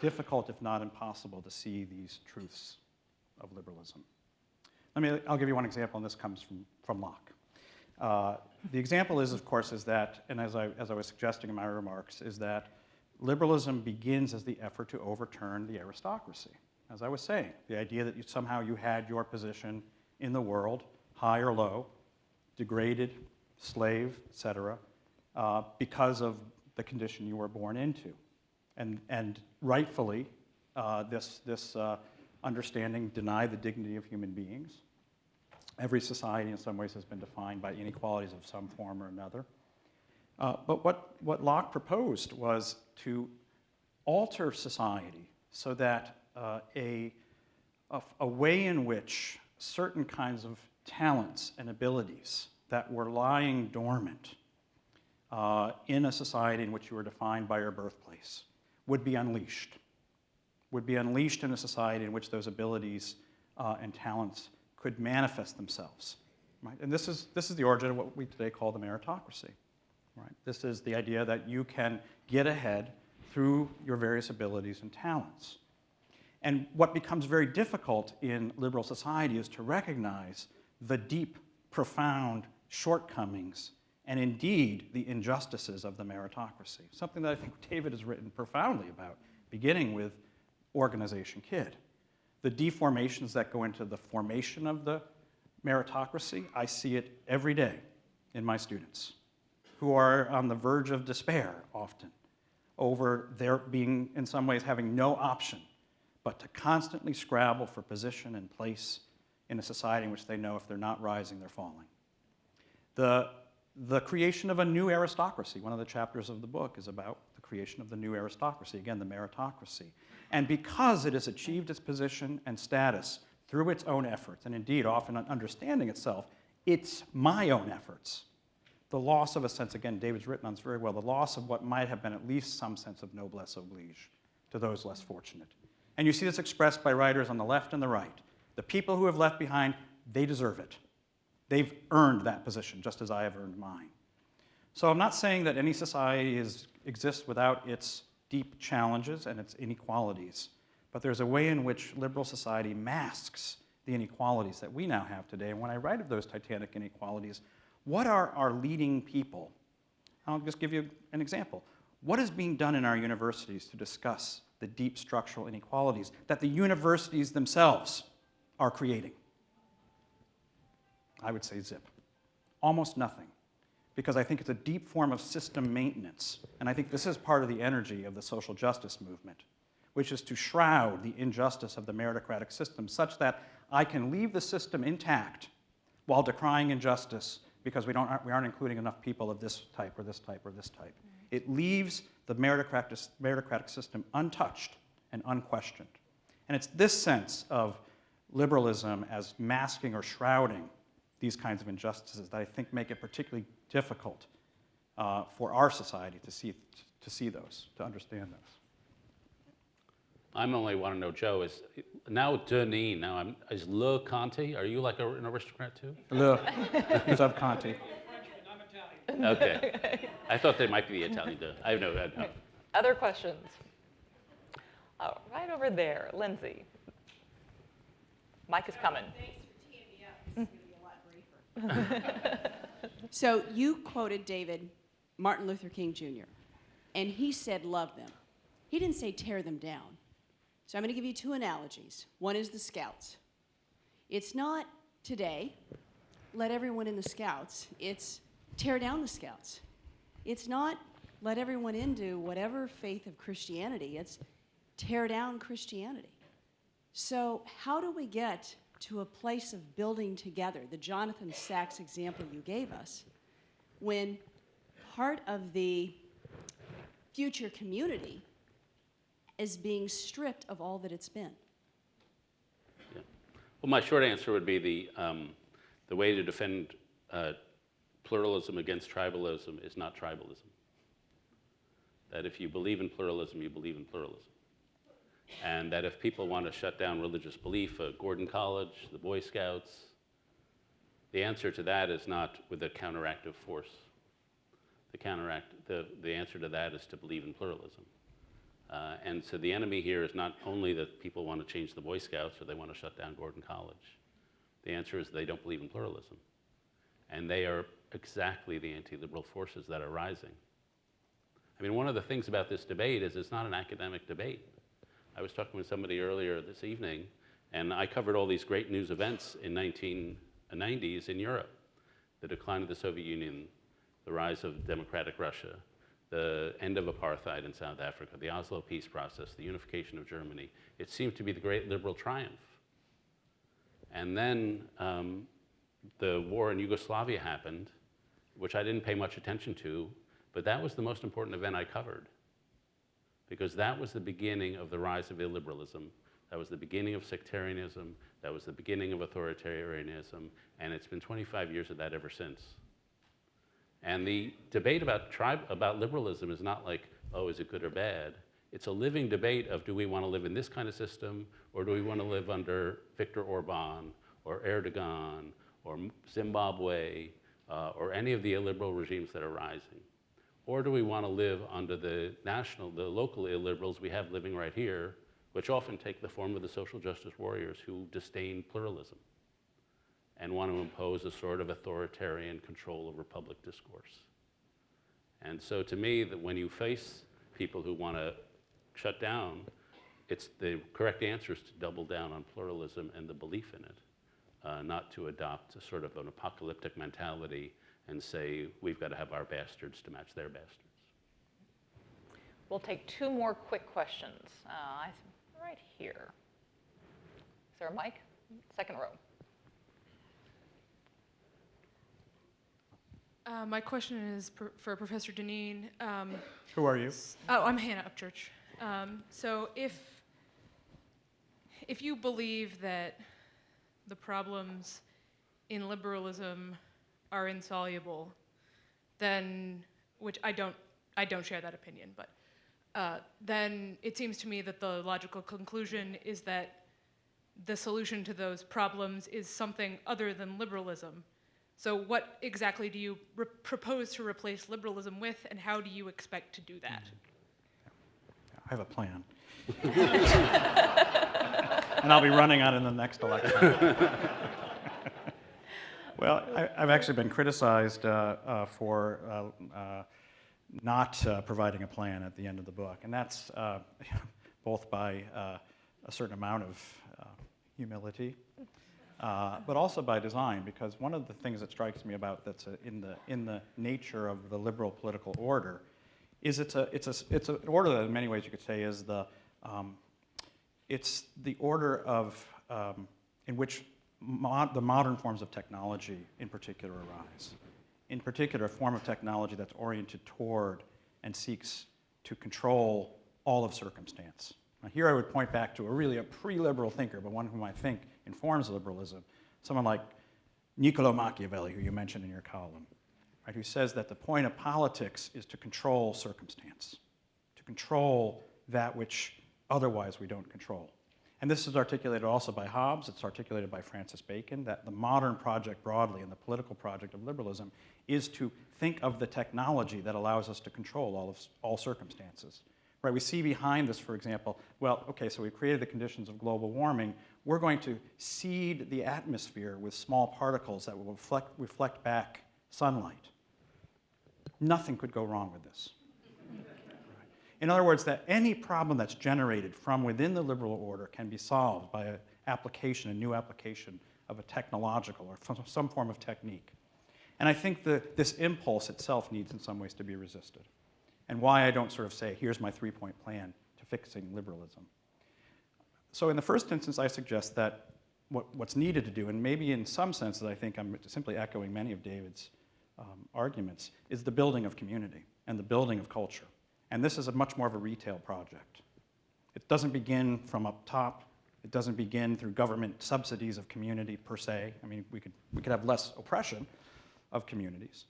difficult, if not impossible, to see these truths of liberalism. I'll give you one example, and this comes from Locke. The example is, of course, is that, and as I was suggesting in my remarks, is that liberalism begins as the effort to overturn the aristocracy. As I was saying, the idea that somehow you had your position in the world, high or low, degraded, slave, etc., because of the condition you were born into. And rightfully, this understanding denied the dignity of human beings. Every society in some ways has been defined by inequalities of some form or another. But what Locke proposed was to alter society so that a way in which certain kinds of talents and abilities that were lying dormant in a society in which you were defined by your birthplace would be unleashed in a society in which those abilities and talents could manifest themselves. Right? And this is the origin of what we today call the meritocracy. Right? This is the idea that you can get ahead through your various abilities and talents. And what becomes very difficult in liberal society is to recognize the deep, profound shortcomings and indeed the injustices of the meritocracy, something that I think David has written profoundly about, beginning with Organization Kid. The deformations that go into the formation of the meritocracy, I see it every day in my students, who are on the verge of despair often over their being, in some ways, having no option but to constantly scrabble for position and place in a society in which they know if they're not rising, they're falling. The creation of a new aristocracy, one of the chapters of the book is about the creation of the new aristocracy, again, the meritocracy. And because it has achieved its position and status through its own efforts, and indeed often understanding itself, it's my own efforts. The loss of a sense, again, David's written on this very well, the loss of what might have been at least some sense of noblesse oblige to those less fortunate. And you see this expressed by writers on the left and the right. The people who have left behind, they deserve it. They've earned that position, just as I have earned mine. So I'm not saying that any society exists without its deep challenges and its inequalities, but there's a way in which liberal society masks the inequalities that we now have today. And when I write of those titanic inequalities, what are our leading people? I'll just give you an example. What is being done in our universities to discuss the deep structural inequalities that the universities themselves are creating? I would say zip. Almost nothing. Because I think it's a deep form of system maintenance. And I think this is part of the energy of the social justice movement, which is to shroud the injustice of the meritocratic system such that I can leave the system intact while decrying injustice because we aren't including enough people of this type or this type or this type. It leaves the meritocratic system untouched and unquestioned. And it's this sense of liberalism as masking or shrouding these kinds of injustices that I think make it particularly difficult for our society to see those, to understand those. I only want to know, Joe, is now Deneen, is Le Conte, are you like an aristocrat too? Le, because of Conte. Okay. I thought they might be the Italian. I have no. Other questions? Right over there, Lindsay. Mike is coming. So you quoted David Martin Luther King Jr., and he said, love them. He didn't say tear them down. So I'm going to give you two analogies. One is the Scouts. It's not today, let everyone in the Scouts. It's tear down the Scouts. It's not let everyone into whatever faith of Christianity. It's tear down Christianity. So how do we get to a place of building together, the Jonathan Sacks example you gave us, when part of the future community is being stripped of all that it's been? Yeah. Well, my short answer would be the way to defend pluralism against tribalism is not tribalism. That if you believe in pluralism, you believe in pluralism. And that if people want to shut down religious belief, Gordon College, the Boy Scouts, the answer to that is not with a counteractive force. The answer to that is to believe in pluralism. And so the enemy here is not only that people want to change the Boy Scouts or they want to shut down Gordon College. The answer is they don't believe in pluralism. And they are exactly the anti-liberal forces that are rising. I mean, one of the things about this debate is it's not an academic debate. I was talking with somebody earlier this evening, and I covered all these great news events in 1990s in Europe. The decline of the Soviet Union, the rise of democratic Russia, the end of apartheid in South Africa, the Oslo peace process, the unification of Germany. It seemed to be the great liberal triumph. And then the war in Yugoslavia happened, which I didn't pay much attention to, but that was the most important event I covered, because that was the beginning of the rise of illiberalism. That was the beginning of sectarianism. That was the beginning of authoritarianism. And it's been 25 years of that ever since. And the debate about liberalism is not like, oh, is it good or bad? It's a living debate of, do we want to live in this kind of system, or do we want to live under Viktor Orban, or Erdogan, or Zimbabwe, or any of the illiberal regimes that are rising? Or do we want to live under the local illiberals we have living right here, which often take the form of the social justice warriors who disdain pluralism and want to impose a sort of authoritarian control over public discourse? And so to me, that when you face people who want to shut down, it's the correct answer is to double down on pluralism and the belief in it, not to adopt a sort of an apocalyptic mentality and say, we've got to have our bastards to match their bastards. We'll take two more quick questions. Right here. Is there a mic? Second row. My question is for Professor Deneen. Who are you? Oh, I'm Hannah Upchurch. So if you believe that the problems in liberalism are insoluble, then, which I don't share that opinion, but then it seems to me that the logical conclusion is that the solution to those problems is something other than liberalism. So what exactly do you propose to replace liberalism with, and how do you expect to do that? I have a plan. And I'll be running on in the next election. Well, I've actually been criticized for not providing a plan at the end of the book, and that's both by a certain amount of humility, but also by design, because one of the things that strikes me about that's in the nature of the liberal political order is it's an order that in many ways you could say is it's the order of in which the modern forms of technology in particular arise. In particular, a form of technology that's oriented toward and seeks to control all of circumstance. Now, here I would point back to a pre-liberal thinker, but one whom I think informs liberalism, someone like Niccolo Machiavelli, who you mentioned in your column, right, who says that the point of politics is to control circumstance, to control that which otherwise we don't control. And this is articulated also by Hobbes, it's articulated by Francis Bacon, that the modern project broadly and the political project of liberalism is to think of the technology that allows us to control all circumstances. Right, we see behind this, for example, well, okay, so we've created the conditions of global warming. we're going to seed the atmosphere with small particles that will reflect back sunlight. Nothing could go wrong with this. In other words, that any problem that's generated from within the liberal order can be solved by an application, a new application of a technological or some form of technique. And I think this impulse itself needs in some ways to be resisted. And why I don't sort of say, here's my three-point plan to fixing liberalism. So in the first instance, I suggest that what's needed to do, and maybe in some senses I think I'm simply echoing many of David's arguments, is the building of community and the building of culture. And this is a much more of a retail project. It doesn't begin from up top. It doesn't begin through government subsidies of community per se. I mean, we could have less oppression of communities.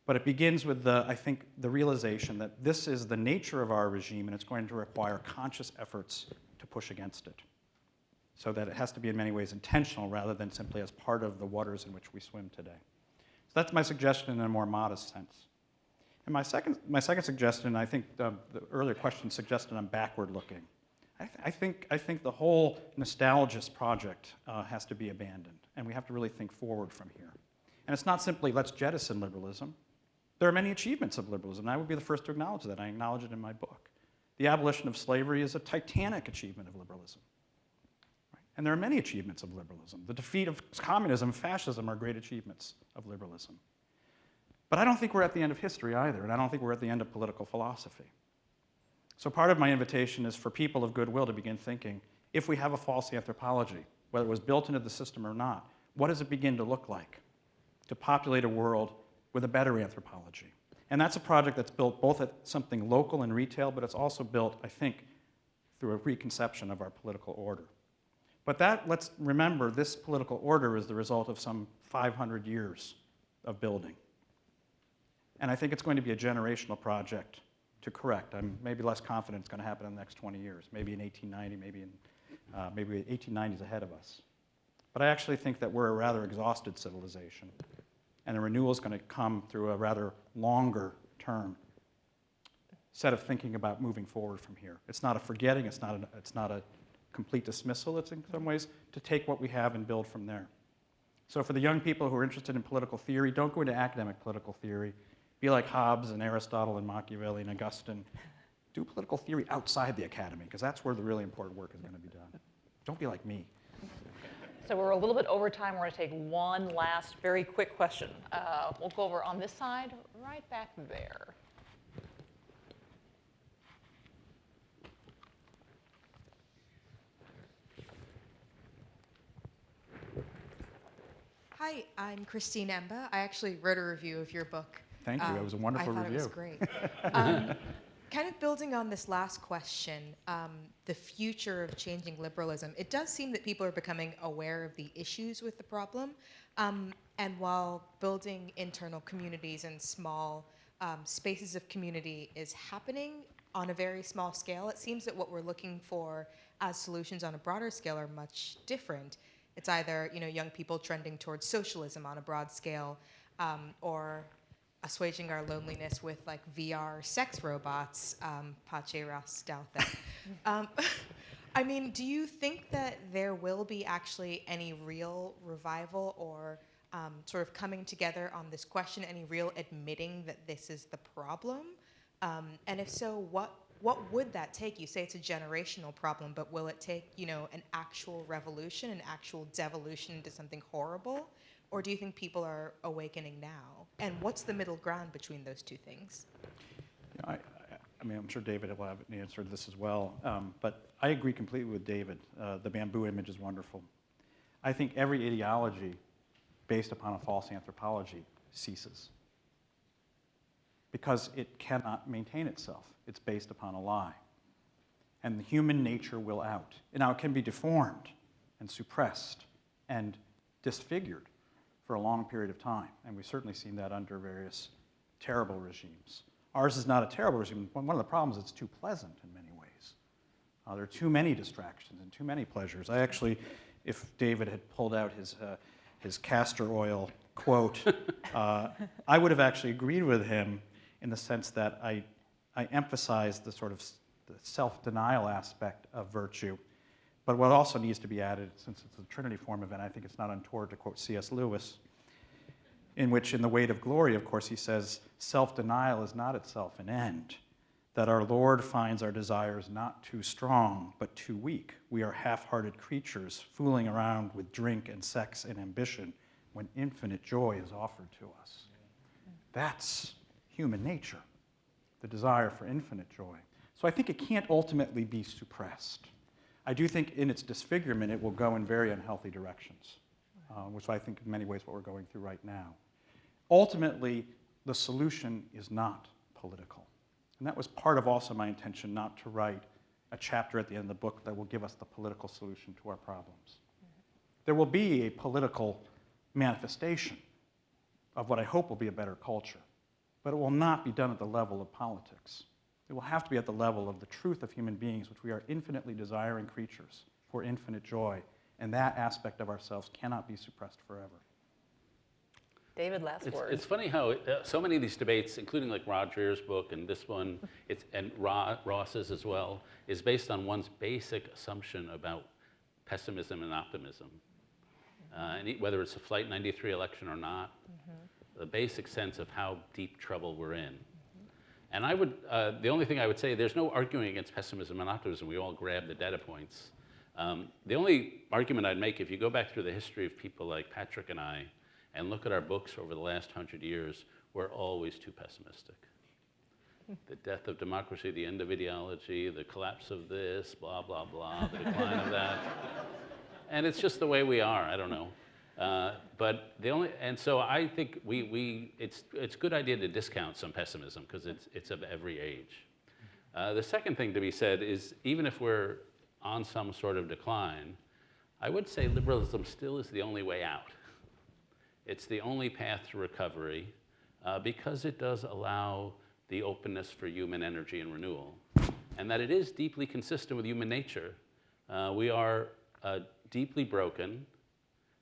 But it begins with, I think, the realization that this is the nature of our regime and it's going to require conscious efforts to push against it. So that it has to be in many ways intentional rather than simply as part of the waters in which we swim today. So that's my suggestion in a more modest sense. And my second suggestion, I think the earlier question suggested I'm backward looking. I think the whole nostalgist project has to be abandoned, and we have to really think forward from here. And it's not simply let's jettison liberalism. There are many achievements of liberalism, and I would be the first to acknowledge that. I acknowledge it in my book. The abolition of slavery is a titanic achievement of liberalism. Right? And there are many achievements of liberalism. The defeat of communism, fascism are great achievements of liberalism. But I don't think we're at the end of history either, and I don't think we're at the end of political philosophy. So part of my invitation is for people of goodwill to begin thinking, if we have a false anthropology, whether it was built into the system or not, what does it begin to look like to populate a world with a better anthropology? And that's a project that's built both at something local and retail, but it's also built, I think, through a reconception of our political order. But let's remember, this political order is the result of some 500 years of building. And I think it's going to be a generational project to correct. I'm maybe less confident it's going to happen in the next 20 years, maybe in 1890, maybe 1890 is ahead of us. But I actually think that we're a rather exhausted civilization, and the renewal is going to come through a rather longer term set of thinking about moving forward from here. It's not a forgetting, it's not a complete dismissal, it's in some ways to take what we have and build from there. So for the young people who are interested in political theory, don't go into academic political theory. Be like Hobbes and Aristotle and Machiavelli and Augustine. Do political theory outside the academy, because that's where the really important work is going to be done. Don't be like me. So we're a little bit over time. We're going to take one last very quick question. We'll go over on this side, right back there. Hi, I'm Christine Emba. I actually wrote a review of your book. Thank you. It was a wonderful review. I thought it was great. Kind of building on this last question, the future of changing liberalism, it does seem that people are becoming aware of the issues with the problem. And while building internal communities and small spaces of community is happening on a very small scale, it seems that what we're looking for as solutions on a broader scale are much different. It's either young people trending towards socialism on a broad scale, or assuaging our loneliness with like VR sex robots, Pace Ras Douthat. I mean, do you think that there will be actually any real revival or sort of coming together on this question, any real admitting that this is the problem? And if so, what would that take? You say it's a generational problem, but will it take, an actual revolution, an actual devolution into something horrible? Or do you think people are awakening now? And what's the middle ground between those two things? I mean, I'm sure David will have an answer to this as well. But I agree completely with David. The bamboo image is wonderful. I think every ideology based upon a false anthropology ceases, because it cannot maintain itself. It's based upon a lie. And the human nature will out. Now, it can be deformed and suppressed and disfigured for a long period of time, and we've certainly seen that under various terrible regimes. Ours is not a terrible regime. One of the problems is it's too pleasant in many ways. There are too many distractions and too many pleasures. I actually, if David had pulled out his castor oil quote, I would have actually agreed with him in the sense that I emphasize the sort of the self-denial aspect of virtue, But what also needs to be added, since it's a Trinity Forum event, I think it's not untoward to quote C.S. Lewis, in which in The Weight of Glory, of course, he says, self-denial is not itself an end, that our Lord finds our desires not too strong, but too weak. We are half-hearted creatures fooling around with drink and sex and ambition when infinite joy is offered to us. That's human nature, the desire for infinite joy. So I think it can't ultimately be suppressed. I do think in its disfigurement, it will go in very unhealthy directions, which I think in many ways what we're going through right now. Ultimately, the solution is not political. And that was part of also my intention not to write a chapter at the end of the book that will give us the political solution to our problems. There will be a political manifestation of what I hope will be a better culture, but it will not be done at the level of politics. It will have to be at the level of the truth of human beings, which we are infinitely desiring creatures for infinite joy, and that aspect of ourselves cannot be suppressed forever. David, last word. It's funny how so many of these debates, including like Roger's book and this one, and Ross's as well, is based on one's basic assumption about pessimism and optimism. And whether it's a Flight 93 election or not, the basic sense of how deep trouble we're in. And I would, the only thing I would say, there's no arguing against pessimism and optimism. We all grab the data points. The only argument I'd make, if you go back through the history of people like Patrick and I, and look at our books over the last 100 years, we're always too pessimistic. The death of democracy, the end of ideology, the collapse of this, blah, blah, blah, the decline of that. And it's just the way we are, I don't know. But the only, and so I think it's a good idea to discount some pessimism because it's of every age. The second thing to be said is even if we're on some sort of decline, I would say liberalism still is the only way out. It's the only path to recovery because it does allow the openness for human energy and renewal, and that it is deeply consistent with human nature. We are deeply broken,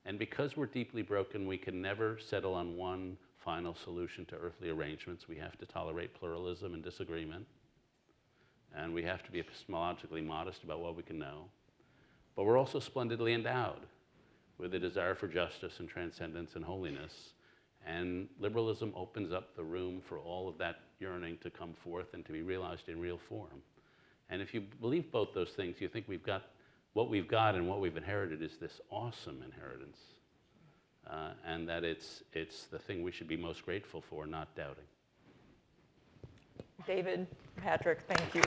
and because we're deeply broken, we can never settle on one final solution to earthly arrangements. We have to tolerate pluralism and disagreement, and we have to be epistemologically modest about what we can know. But we're also splendidly endowed with a desire for justice and transcendence and holiness. And liberalism opens up the room for all of that yearning to come forth and to be realized in real form. And if you believe both those things, you think what we've got and what we've inherited is this awesome inheritance. And that it's the thing we should be most grateful for, not doubting. David, Patrick, thank you.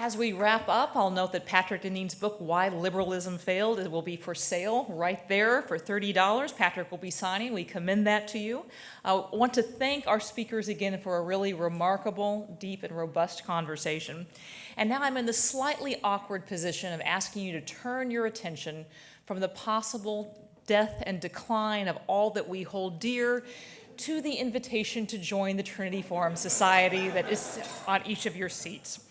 As we wrap up, I'll note that Patrick Deneen's book, Why Liberalism Failed, it will be for sale right there for $30. Patrick will be signing. We commend that to you. I want to thank our speakers again for a really remarkable, deep, and robust conversation. And now I'm in the slightly awkward position of asking you to turn your attention from the possible death and decline of all that we hold dear to the invitation to join the Trinity Forum Society that is on each of your seats.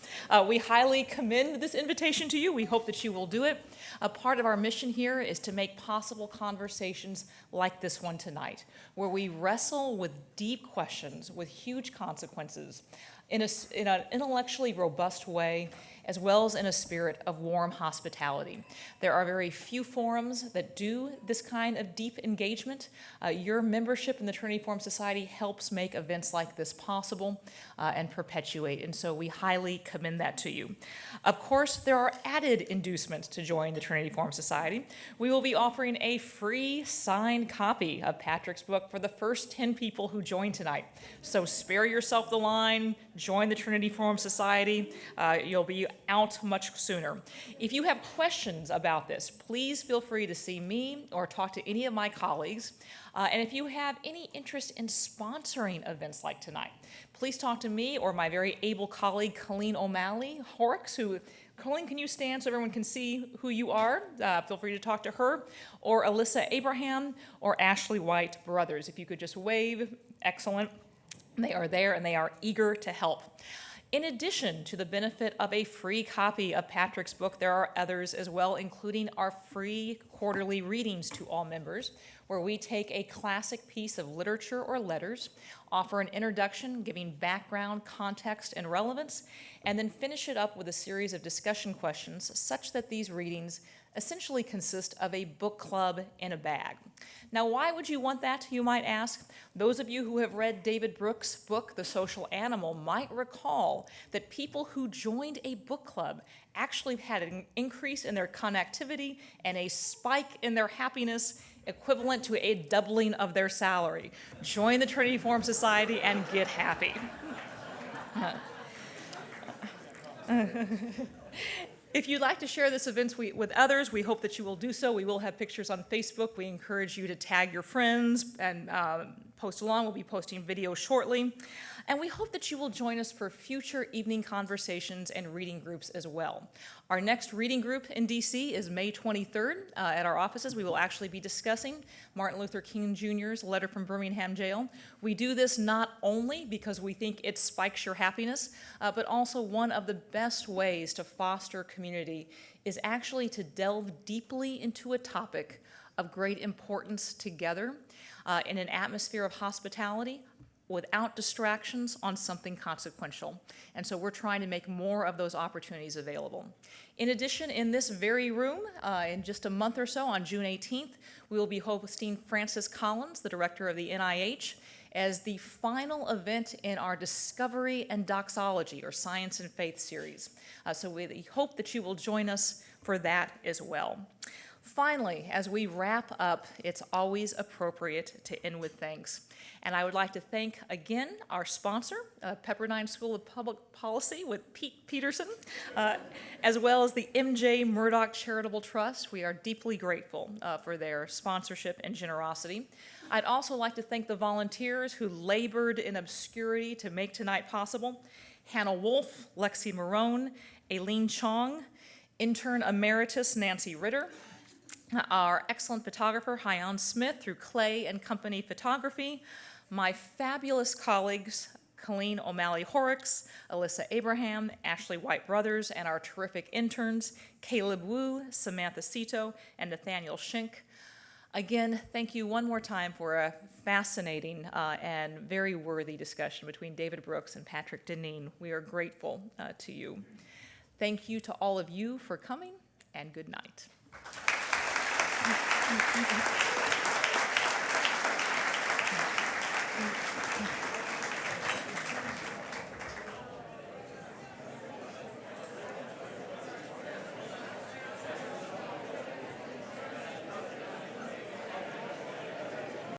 We highly commend this invitation to you. We hope that you will do it. A part of our mission here is to make possible conversations like this one tonight, where we wrestle with deep questions with huge consequences in an intellectually robust way, as well as in a spirit of warm hospitality. There are very few forums that do this kind of deep engagement. Your membership in the Trinity Forum Society helps make events like this possible and perpetuate, and so we highly commend that to you. Of course, there are added inducements to join the Trinity Forum Society. We will be offering a free signed copy of Patrick's book for the first 10 people who join tonight. So spare yourself the line, join the Trinity Forum Society. You'll be out much sooner. If you have questions about this, please feel free to see me or talk to any of my colleagues. And if you have any interest in sponsoring events like tonight, please talk to me or my very able colleague, Colleen O'Malley Horrocks, Colleen, can you stand so everyone can see who you are? Feel free to talk to her, or Alyssa Abraham, or Ashley White Brothers. If you could just wave, excellent. They are there and they are eager to help. In addition to the benefit of a free copy of Patrick's book, there are others as well, including our free quarterly readings to all members, where we take a classic piece of literature or letters, offer an introduction giving background, context, and relevance, and then finish it up with a series of discussion questions such that these readings essentially consist of a book club in a bag. Now, why would you want that, you might ask? Those of you who have read David Brooks' book, The Social Animal, might recall that people who joined a book club actually had an increase in their connectivity and a spike in their happiness equivalent to a doubling of their salary. Join the Trinity Forum Society and get happy. If you'd like to share this event with others, we hope that you will do so. We will have pictures on Facebook. We encourage you to tag your friends and post along. We'll be posting videos shortly. And we hope that you will join us for future evening conversations and reading groups as well. Our next reading group in DC is May 23rd at our offices. We will actually be discussing Martin Luther King Jr.'s Letter from Birmingham Jail. We do this not only because we think it spikes your happiness, but also one of the best ways to foster community is actually to delve deeply into a topic of great importance together in an atmosphere of hospitality, without distractions on something consequential. And so we're trying to make more of those opportunities available. In addition, in this very room, in just a month or so, on June 18th, we will be hosting Francis Collins, the director of the NIH, as the final event in our Discovery and Doxology, or Science and Faith series. So we hope that you will join us for that as well. Finally, as we wrap up, it's always appropriate to end with thanks. And I would like to thank again our sponsor, Pepperdine School of Public Policy with Pete Peterson, as well as the MJ Murdoch Charitable Trust. We are deeply grateful for their sponsorship and generosity. I'd also like to thank the volunteers who labored in obscurity to make tonight possible. Hannah Wolf, Lexi Marone, Aileen Chong, intern emeritus Nancy Ritter, our excellent photographer, Hyan Smith, through Clay and Company Photography, my fabulous colleagues, Colleen O'Malley Horrocks, Alyssa Abraham, Ashley White Brothers, and our terrific interns, Caleb Wu, Samantha Cito, and Nathaniel Schenk. Again, thank you one more time for a fascinating and very worthy discussion between David Brooks and Patrick Deneen. We are grateful to you. Thank you to all of you for coming, and good night.